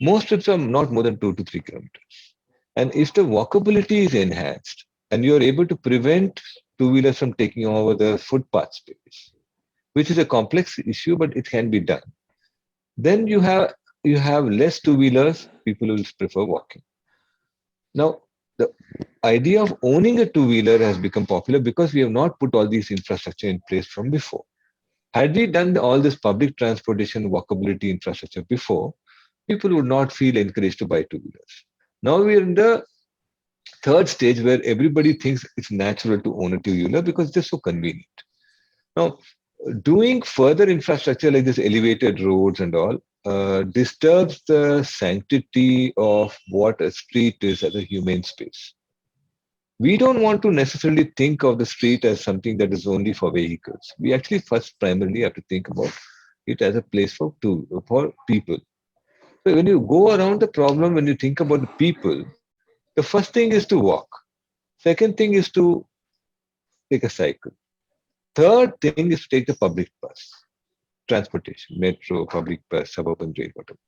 Most trips are not more than 2 to 3 kilometers. And if the walkability is enhanced and you're able to prevent two-wheelers from taking over the footpath space, which is a complex issue, but it can be done, then you have less two-wheelers, people will prefer walking. Now, the idea of owning a two-wheeler has become popular because we have not put all these infrastructure in place from before. Had we done all this public transportation walkability infrastructure before, people would not feel encouraged to buy two-wheelers. Now we are in the third stage where everybody thinks it's natural to own a two-wheeler because they're so convenient. Now, doing further infrastructure like this elevated roads and all disturbs the sanctity of what a street is as a humane space. We don't want to necessarily think of the street as something that is only for vehicles. We actually first primarily have to think about it as a place for people. So when you go around the problem, when you think about the people, the first thing is to walk. Second thing is to take a cycle. Third thing is to take the public bus, transportation, metro, public bus, suburban train, whatever.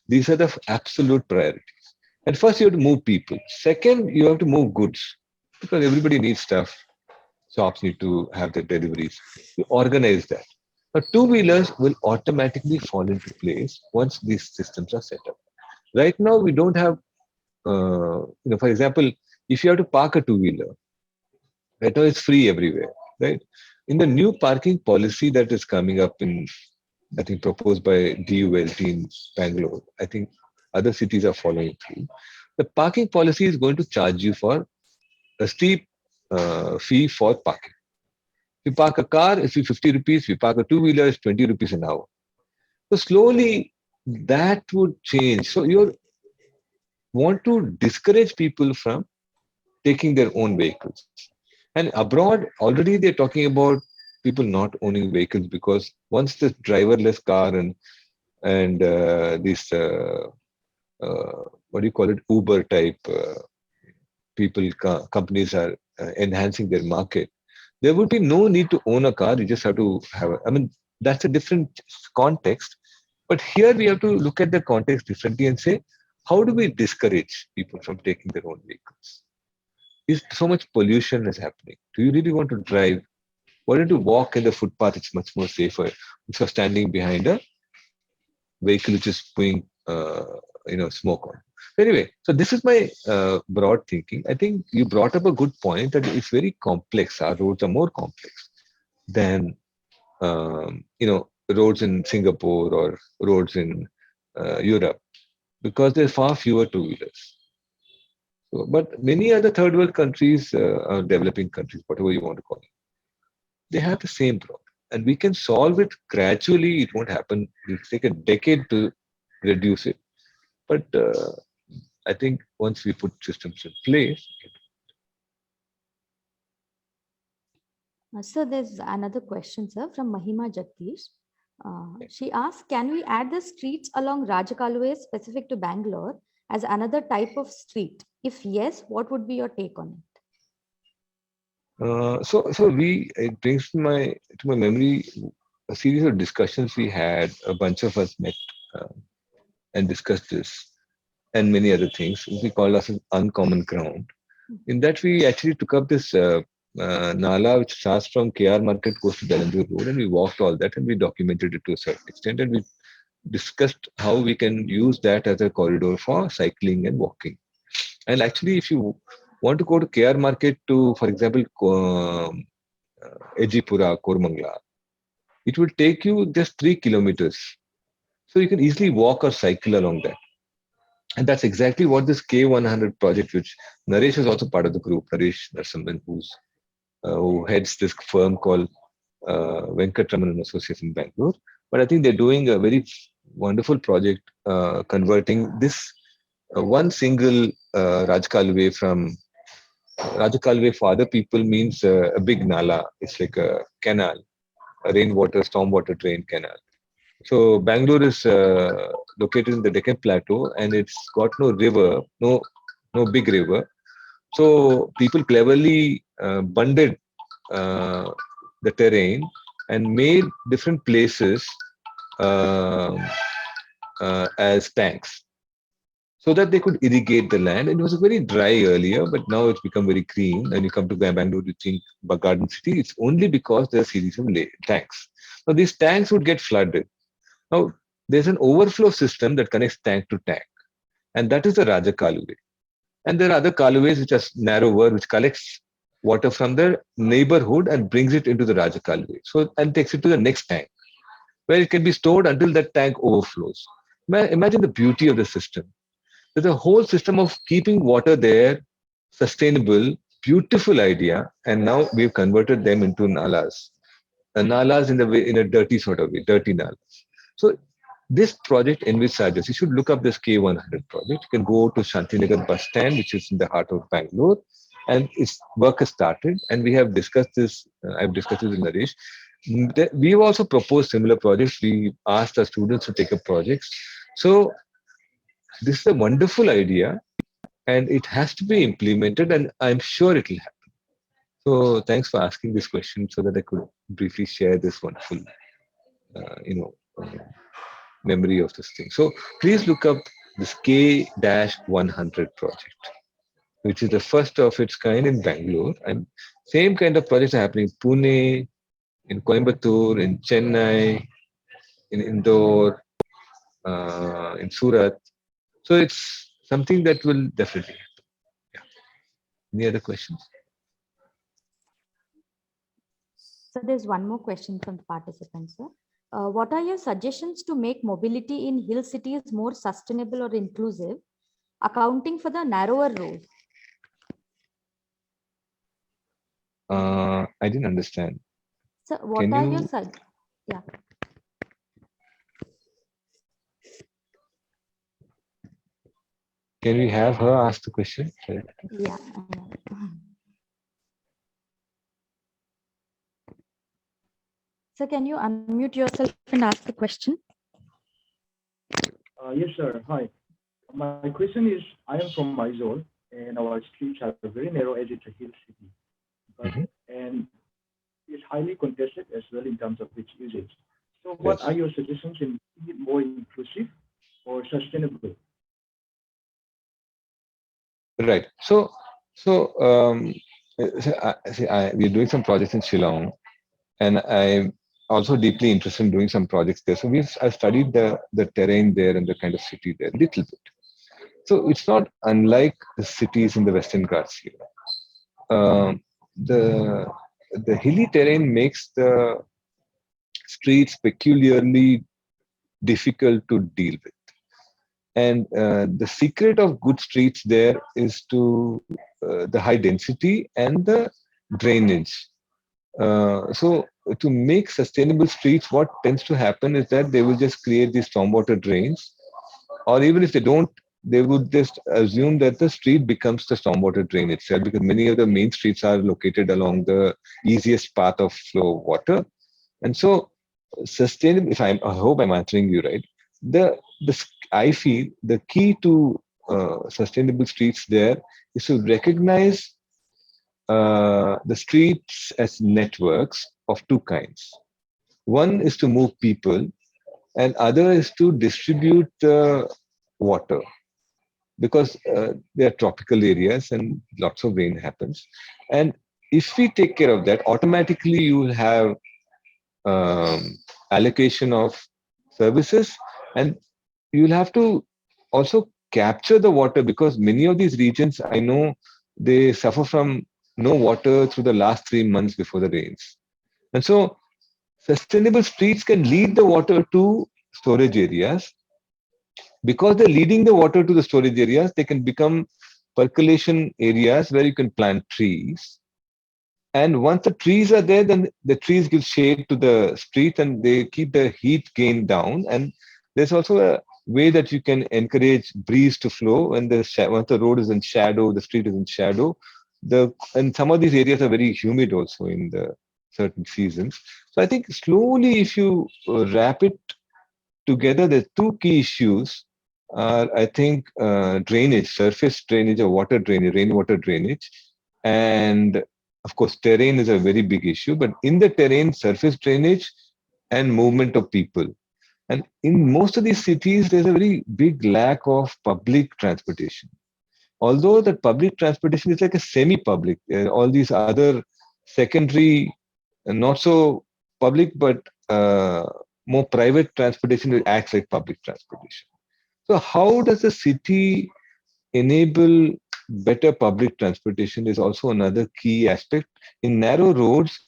These are the absolute priorities. And first, you have to move people. Second, you have to move goods because everybody needs stuff. Shops need to have their deliveries. You organize that. Now, two-wheelers will automatically fall into place once these systems are set up. Right now, we don't have, for example, if you have to park a two-wheeler, right now it's free everywhere, right? In the new parking policy that is coming up I think proposed by DULT in Bangalore, I think other cities are following through. The parking policy is going to charge you for a steep fee for parking. If you park a car, it's 50 rupees. If you park a two-wheeler, it's 20 rupees an hour. So slowly that would change. So you want to discourage people from taking their own vehicles. And abroad, already they're talking about people not owning vehicles because once the driverless car and this what do you call it, Uber type companies are enhancing their market, there would be no need to own a car. You just have to have. That's a different context. But here we have to look at the context differently and say, how do we discourage people from taking their own vehicles? Is so much pollution is happening. Do you really want to drive? Why don't you walk in the footpath? It's much more safer instead of standing behind a vehicle which is putting smoke on. Anyway, so this is my broad thinking. I think you brought up a good point that it's very complex. Our roads are more complex than roads in Singapore or roads in Europe because there's far fewer two-wheelers. So, but many other third world countries, developing countries, whatever you want to call it, they have the same problem. And we can solve it gradually. It won't happen. It'll take a decade to reduce it. But I think once we put systems in place. Sir, there's another question, sir, from Mahima Jagdish. She asked, can we add the streets along Rajakaluwe specific to Bangalore as another type of street? If yes, what would be your take on it? So it brings to my memory a series of discussions we had. A bunch of us met and discussed this and many other things. We called us Uncommon Ground. In that, we actually took up this Nala, which starts from KR Market, goes to Dalandur Road, and we walked all that and we documented it to a certain extent. And we discussed how we can use that as a corridor for cycling and walking. And actually, if you want to go to KR Market to, for example, Ejipura, Kormangla, it will take you just 3 kilometers. So you can easily walk or cycle along that. And that's exactly what this K100 project, which Naresh is also part of the group, Naresh Narsamban, who heads this firm called Venkatraman Associates in Bangalore. But I think they're doing a very wonderful project converting this one single Rajkaluve from Rajkaluve for other people means a big nala. It's like a canal, a rainwater, stormwater drain canal. So Bangalore is located in the Deccan Plateau, and it's got no river, no big river. So people cleverly bundled uh, the terrain and made different places uh, as tanks so that they could irrigate the land. It was very dry earlier, but now it's become very green. And you come to Bangalore, you think Garden City. It's only because there are a series of tanks. Now these tanks would get flooded. Now there's an overflow system that connects tank to tank, and that is the Raja Kaluve. And there are other kaluves which are narrower, which collects water from the neighborhood and brings it into the Raja Kaluve. So and takes it to the next tank, where it can be stored until that tank overflows. Imagine the beauty of the system. There's a whole system of keeping water there, sustainable, beautiful idea, and now we've converted them into nalas. Nalas in the way, in a dirty sort of way, dirty nalas. So this project envisages, you should look up this K100 project. You can go to Shantinagar bus stand, which is in the heart of Bangalore, and its work has started. And we have discussed this. I've discussed this with Naresh. We've also proposed similar projects. We asked our students to take up projects. So this is a wonderful idea, and it has to be implemented, and I'm sure it will happen. So thanks for asking this question so that I could briefly share this wonderful, uh, you know, uh, memory of this thing. So please look up this K-100 project, which is the first of its kind in Bangalore. And same kind of projects are happening in Pune, in Coimbatore, in Chennai, in Indore, in Surat. So it's something that will definitely happen. Yeah. Any other questions? So there's one more question from the participants, sir. What are your suggestions to make mobility in hill cities more sustainable or inclusive, accounting for the narrower roads? I didn't understand. So what Can are you- your yeah. Can we have her ask the question? Sorry. Yeah. So can you unmute yourself and ask the question? Yes, sir. Hi. My question is, I am from Mysore, and our streets are very narrow as it's a hill city, and it's highly contested as well in terms of its usage. So what Yes. are your suggestions in making it more inclusive or sustainable? Right. We're doing some projects in Shillong, and I'm also deeply interested in doing some projects there. So I've studied the terrain there and the kind of city there a little bit. So it's not unlike the cities in the Western Ghats here. Um, the the hilly terrain makes the streets peculiarly difficult to deal with. And the secret of good streets there is to the high density and the drainage. So to make sustainable streets, what tends to happen is that they will just create these stormwater drains, or even if they don't, they would just assume that the street becomes the stormwater drain itself, because many of the main streets are located along the easiest path of flow of water. And so sustainable, I hope I'm answering you right. I feel the key to sustainable streets there is to recognize the streets as networks of two kinds. One is to move people, and other is to distribute water, because they are tropical areas and lots of rain happens. And if we take care of that, automatically you will have allocation of services, and you'll have to also capture the water, because many of these regions, I know, they suffer from no water through the last 3 months before the rains. And so sustainable streets can lead the water to storage areas. Because they're leading the water to the storage areas, they can become percolation areas where you can plant trees. And once the trees are there, then the trees give shade to the street and they keep the heat gain down. And there's also a way that you can encourage breeze to flow when once the road is in shadow, the street is in shadow. And some of these areas are very humid also in the certain seasons. So I think slowly, if you wrap it together, the two key issues are, I think, drainage, surface drainage or water drainage, rainwater drainage. And of course, terrain is a very big issue, but in the terrain, surface drainage and movement of people. And in most of these cities, there's a very big lack of public transportation. Although that public transportation is like a semi-public, all these other secondary, not so public, but more private transportation that acts like public transportation. So how does the city enable better public transportation is also another key aspect. In narrow roads,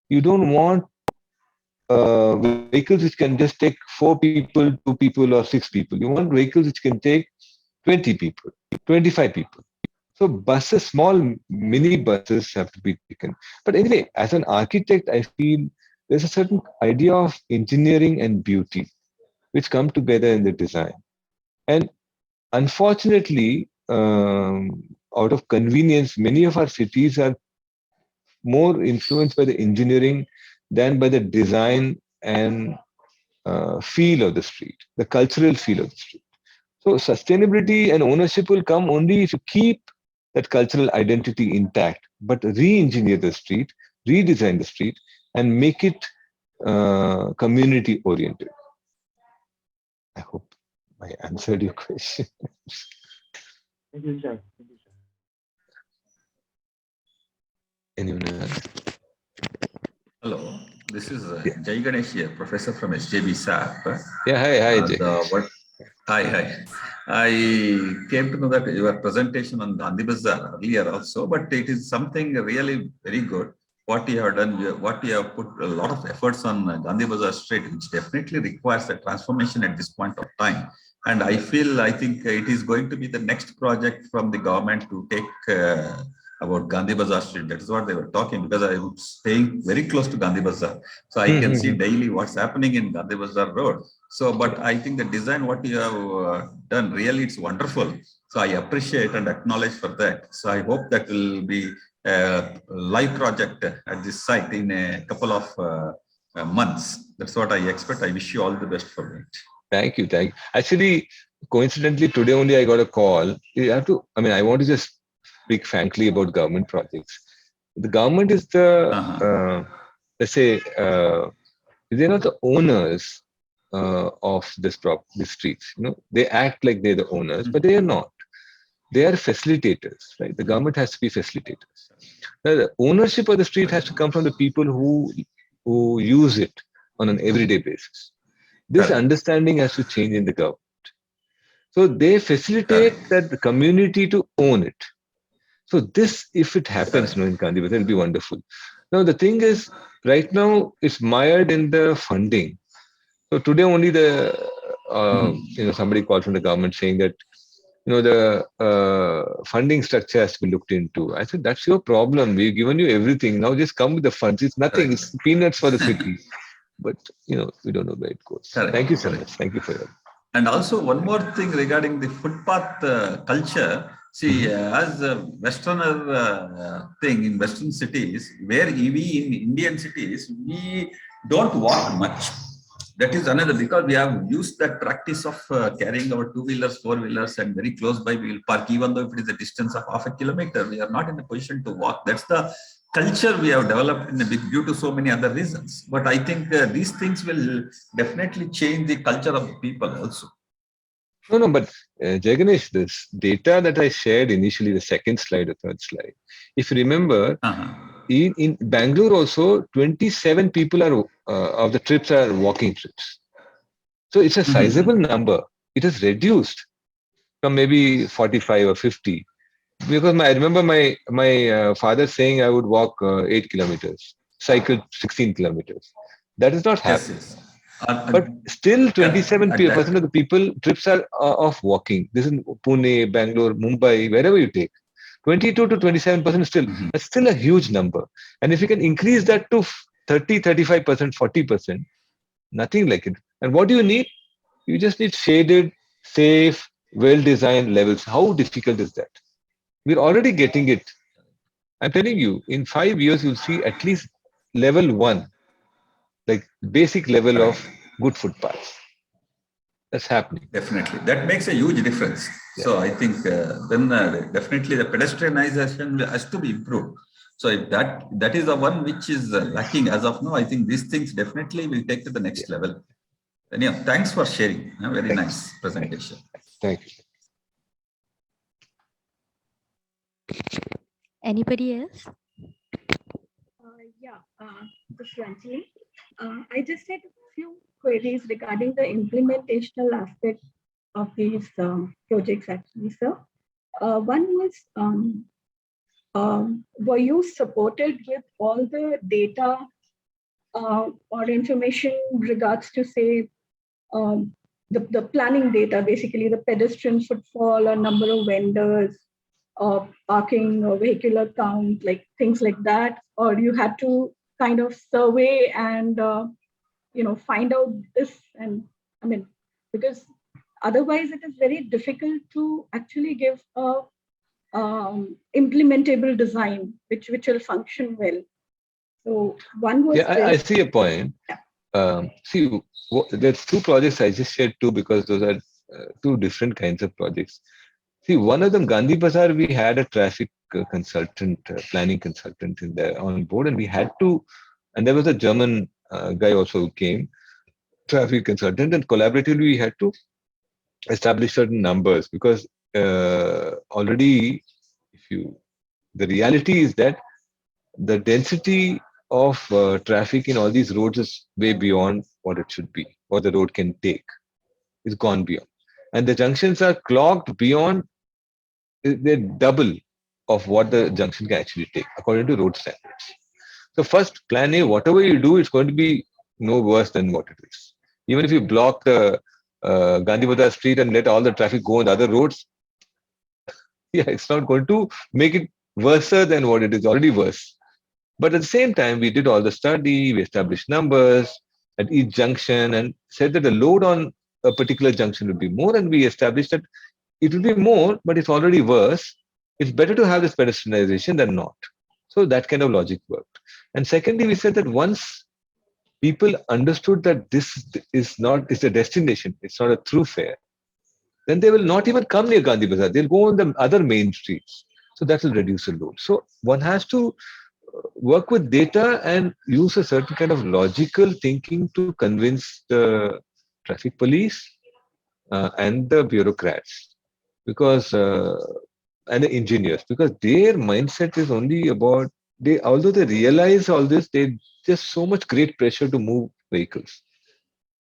you don't want vehicles which can just take 4 people, 2 people, or 6 people. You want vehicles which can take 20 people, 25 people. So buses, small mini buses have to be taken. But anyway, as an architect, I feel there's a certain idea of engineering and beauty which come together in the design. And unfortunately, out of convenience, many of our cities are more influenced by the engineering than by the design and feel of the street, the cultural feel of the street. So sustainability and ownership will come only if you keep that cultural identity intact, but re-engineer the street, redesign the street, and make it community oriented. I hope I answered your question. Thank you, sir. Thank you, sir. Anyone else? Hello, this is Jai Ganesh here, professor from SJB SAP. Yeah, hi, Jai. Hi. I came to know that your presentation on Gandhi Bazaar earlier also, but it is something really very good. What you have done, what you have put a lot of efforts on Gandhi Bazaar Street, which definitely requires a transformation at this point of time. And I think it is going to be the next project from the government to take about Gandhi Bazaar Street. That is what they were talking, because I am staying very close to Gandhi Bazaar. So I can see daily what's happening in Gandhi Bazaar Road. So, but I think the design, what you have done, really it's wonderful. So I appreciate and acknowledge for that. So I hope that will be a live project at this site in a couple of months. That's what I expect. I wish you all the best for it. Thank you. Actually, coincidentally, today only I got a call. I want to just speak frankly about government projects. The government is the, let's say, they're not the owners of this streets. They act like they're the owners, but they are not. They are facilitators, right? The government has to be facilitators. Now, the ownership of the street has to come from the people who use it on an everyday basis. This understanding has to change in the government. So they facilitate that the community to own it. So this, if it happens in Gandhi Bazaar, it'll be wonderful. Now the thing is, right now it's mired in the funding. So today only somebody called from the government saying that the funding structure has to be looked into. I said, that's your problem. We've given you everything. Now just come with the funds. It's nothing. It's peanuts for the city. But we don't know where it goes. Thank you so much. Thank you for your. And also one more thing regarding the footpath culture. See, as a Westerner thing in Western cities, where we in Indian cities, we don't walk much. That is another, because we have used that practice of carrying our 2-wheelers, 4-wheelers, and very close by we will park, even though if it is a distance of half a kilometer, we are not in a position to walk. That's the culture we have developed in due to so many other reasons. But I think these things will definitely change the culture of the people also. No, but Jai Ganesh, this data that I shared initially, the second slide or third slide, if you remember, in Bangalore also, 27 people are of the trips are walking trips. So it's a sizable number. It has reduced from maybe 45 or 50. Because I remember my father saying I would walk 8 kilometers, cycle 16 kilometers. That is not happening. Yes. But still 27% of the people trips are of walking. This is Pune, Bangalore, Mumbai, wherever you take. 22 to 27% still. That's still a huge number. And if you can increase that to 30, 35%, 40%, nothing like it. And what do you need? You just need shaded, safe, well-designed levels. How difficult is that? We're already getting it. I'm telling you, in 5 years, you'll see at least level 1, like basic level of good footpaths. That's happening. Definitely. That makes a huge difference. So I think then definitely the pedestrianization has to be improved. So if that is the one which is lacking as of now, I think these things definitely will take to the next level. And yeah, thanks for sharing. A very nice presentation. Thank you. Anybody else? This is Ranjini. I just had a few queries regarding the implementational aspect of these projects, actually, sir. One was, were you supported with all the data or information regards to, say, the planning data, basically the pedestrian footfall or number of vendors, or parking or vehicular count, like things like that, or you had to kind of survey and find out this? And I mean, because otherwise it is very difficult to actually give a implementable design which will function well. So one was I see a point. See, there's 2 projects. I just shared 2 because those are 2 different kinds of projects. See, one of them, Gandhi Bazaar, we had a traffic consultant, planning consultant in there on board, and we had to, and there was a German guy also who came, traffic consultant, and collaboratively we had to establish certain numbers because already, the reality is that the density of traffic in all these roads is way beyond what it should be, what the road can take. It's gone beyond. And the junctions are clogged beyond, they're double of what the junction can actually take, according to road standards. So first, plan A, whatever you do, it's going to be no worse than what it is. Even if you block the Gandhi Bazaar street and let all the traffic go on the other roads, it's not going to make it worse than what it is, already worse. But at the same time, we did all the study, we established numbers at each junction and said that the load on a particular junction would be more, and we established that it will be more, but it's already worse. It's better to have this pedestrianization than not. So that kind of logic worked. And secondly, we said that once people understood that this is a destination, it's not a thoroughfare, then they will not even come near Gandhi Bazaar. They'll go on the other main streets. So that will reduce the load. So one has to work with data and use a certain kind of logical thinking to convince the traffic police and the bureaucrats, because and the engineers, because their mindset is only about, although they realize all this, they just so much great pressure to move vehicles.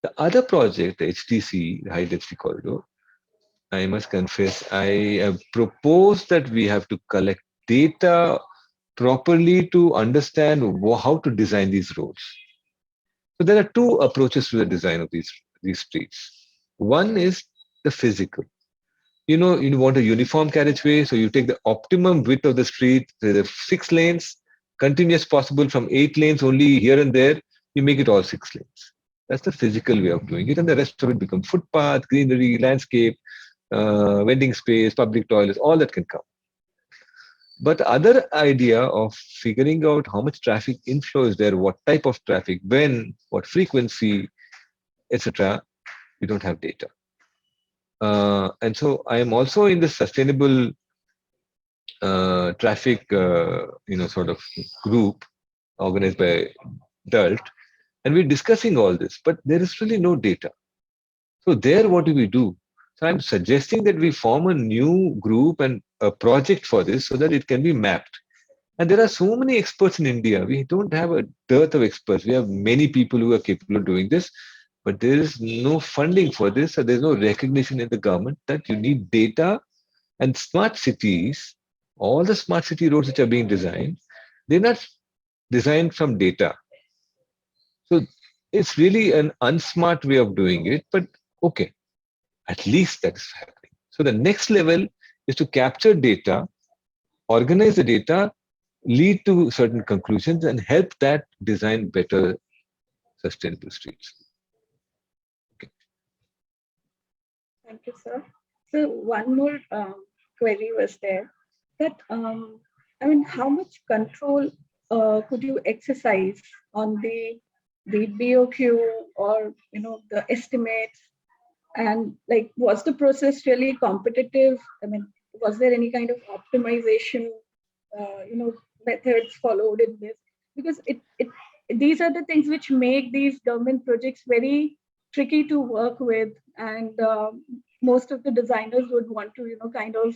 The other project, the HDC, the High Density Corridor, I must confess, I have proposed that we have to collect data properly to understand how to design these roads. So there are 2 approaches to the design of these streets. One is the physical. You want a uniform carriageway, so you take the optimum width of the street, there are 6 lanes, continuous possible from 8 lanes only here and there, you make it all 6 lanes. That's the physical way of doing it, and the rest of it becomes footpath, greenery, landscape, vending space, public toilets, all that can come. But the other idea of figuring out how much traffic inflow is there, what type of traffic, when, what frequency, etc., we don't have data. And so I am also in the sustainable traffic, sort of group organized by DULT, and we're discussing all this, but there is really no data. So there, what do we do? So I'm suggesting that we form a new group and a project for this so that it can be mapped. And there are so many experts in India. We don't have a dearth of experts. We have many people who are capable of doing this, but there is no funding for this. So there's no recognition in the government that you need data. And smart cities, all the smart city roads which are being designed, they're not designed from data. So it's really an unsmart way of doing it, but okay, at least that's happening. So the next level is to capture data, organize the data, lead to certain conclusions, and help that design better sustainable streets. Okay. Thank you, sir. So one more query was there that I mean, how much control could you exercise on the BOQ or the estimates, and like was the process really competitive? I mean, was there any kind of optimization methods followed in this? Because it these are the things which make these government projects very tricky to work with, and most of the designers would want to kind of,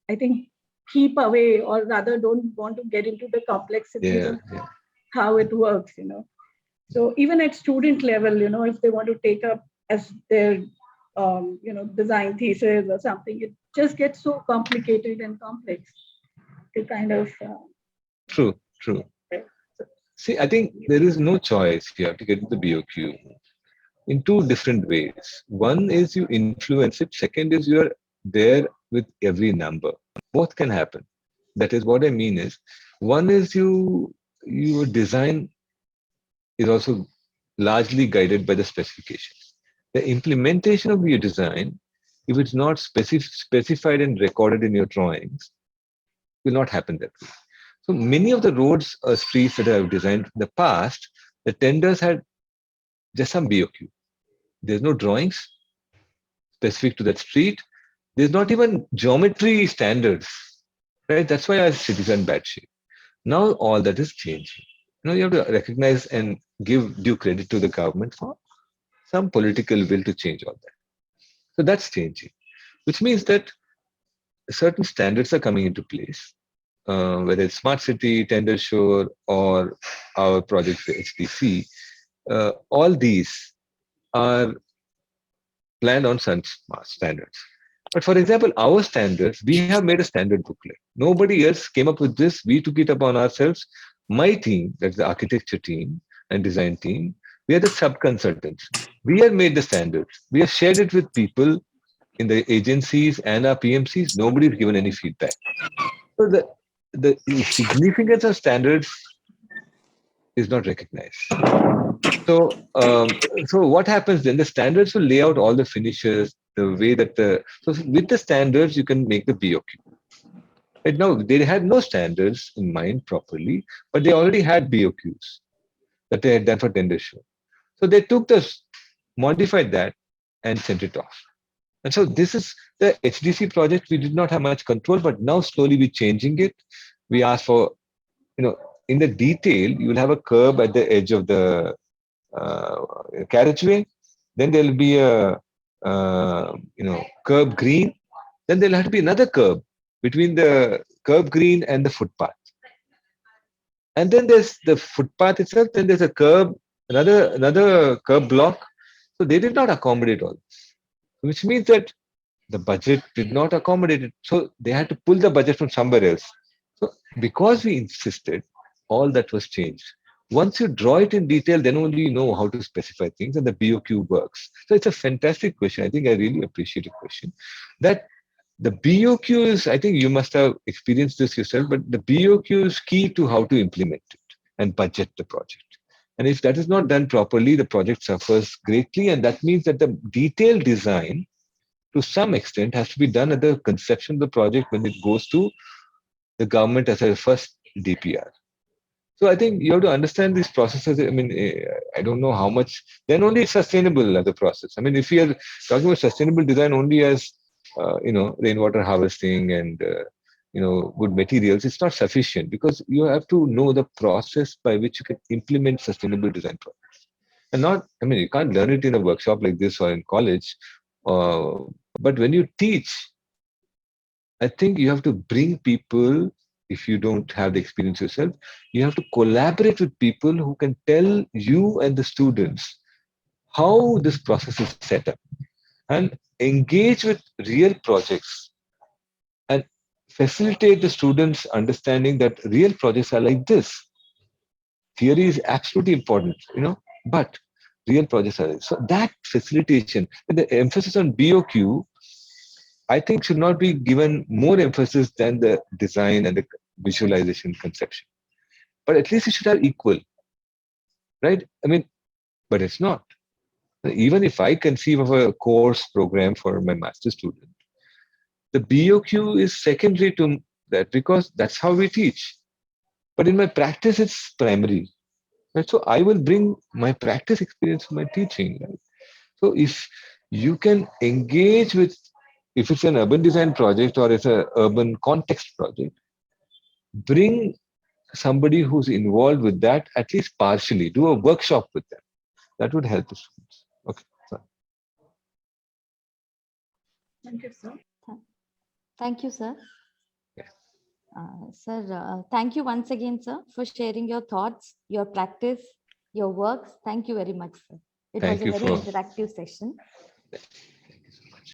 I think, keep away, or rather don't want to get into the complexities Yeah, of yeah. how it works. So even at student level, if they want to take up as their design thesis or something, it just gets so complicated and complex to kind of True, true. See, I think there is no choice. You have to get the BOQ in two different ways. One is you influence it. Second is you are there with every number. Both can happen. That is what I mean is, one is your design is also largely guided by the specifications. The implementation of your design, if it's not specified and recorded in your drawings, will not happen that way. So many of the roads or streets that I have designed in the past, the tenders had just some BOQ. There's no drawings specific to that street. There's not even geometry standards, right? That's why our cities are in bad shape. Now all that is changing. You have to recognize and give due credit to the government for some political will to change all that. So that's changing, which means that certain standards are coming into place, whether it's smart city, tender sure, or our project for HDC. All these are planned on some standards. But for example, our standards, we have made a standard booklet. Nobody else came up with this. We took it upon ourselves. My team, that's the architecture team and design team, we are the sub-consultants. We have made the standards. We have shared it with people in the agencies and our PMCs. Nobody's given any feedback. So the significance of standards is not recognized. So what happens then? The standards will lay out all the finishes, the way that so with the standards you can make the BOQ. Right now they had no standards in mind properly, but they already had BOQs that they had done for tender show. So they took this, modified that, and sent it off. And so this is the HDC project. We did not have much control, but now slowly we're changing it. We ask for, in the detail, you will have a curb at the edge of the carriageway. Then there will be a curb green. Then there'll have to be another curb between the curb green and the footpath. And then there's the footpath itself. Then there's a curb, another curb block. So they did not accommodate all this, which means that the budget did not accommodate it. So they had to pull the budget from somewhere else. So because we insisted, all that was changed. Once you draw it in detail, then only you know how to specify things, and the BOQ works. So it's a fantastic question. I think I really appreciate the question. That the BOQ is, I think you must have experienced this yourself, but the BOQ is key to how to implement it and budget the project. And if that is not done properly, the project suffers greatly. And that means that the detailed design, to some extent, has to be done at the conception of the project when it goes to the government as a first DPR. So I think you have to understand these processes. I mean, I don't know how much, then only it's sustainable as a process. I mean, if we are talking about sustainable design only as, rainwater harvesting and, good materials, it's not sufficient, because you have to know the process by which you can implement sustainable design projects. And not, I mean, you can't learn it in a workshop like this or in college. But when you teach, I think you have to bring people. If you don't have the experience yourself, you have to collaborate with people who can tell you and the students how this process is set up, and engage with real projects and facilitate the students understanding that real projects are like this. Theory is absolutely important, but real projects are. So that facilitation and the emphasis on BOQ, I think, should not be given more emphasis than the design and the visualization conception. But at least it should have equal, right? I mean, but it's not. Even if I conceive of a course program for my master student, the BOQ is secondary to that because that's how we teach. But in my practice, it's primary. Right? So I will bring my practice experience to my teaching. Right? So if you can engage with, if it's an urban design project or it's an urban context project, bring somebody who's involved with that, at least partially, do a workshop with them. That would help the students. Okay. So, Thank you, sir. Thank you, sir. Yeah. Sir, thank you once again, sir, for sharing your thoughts, your practice, your works. Thank you very much, sir. It Thank was a you very for- interactive session.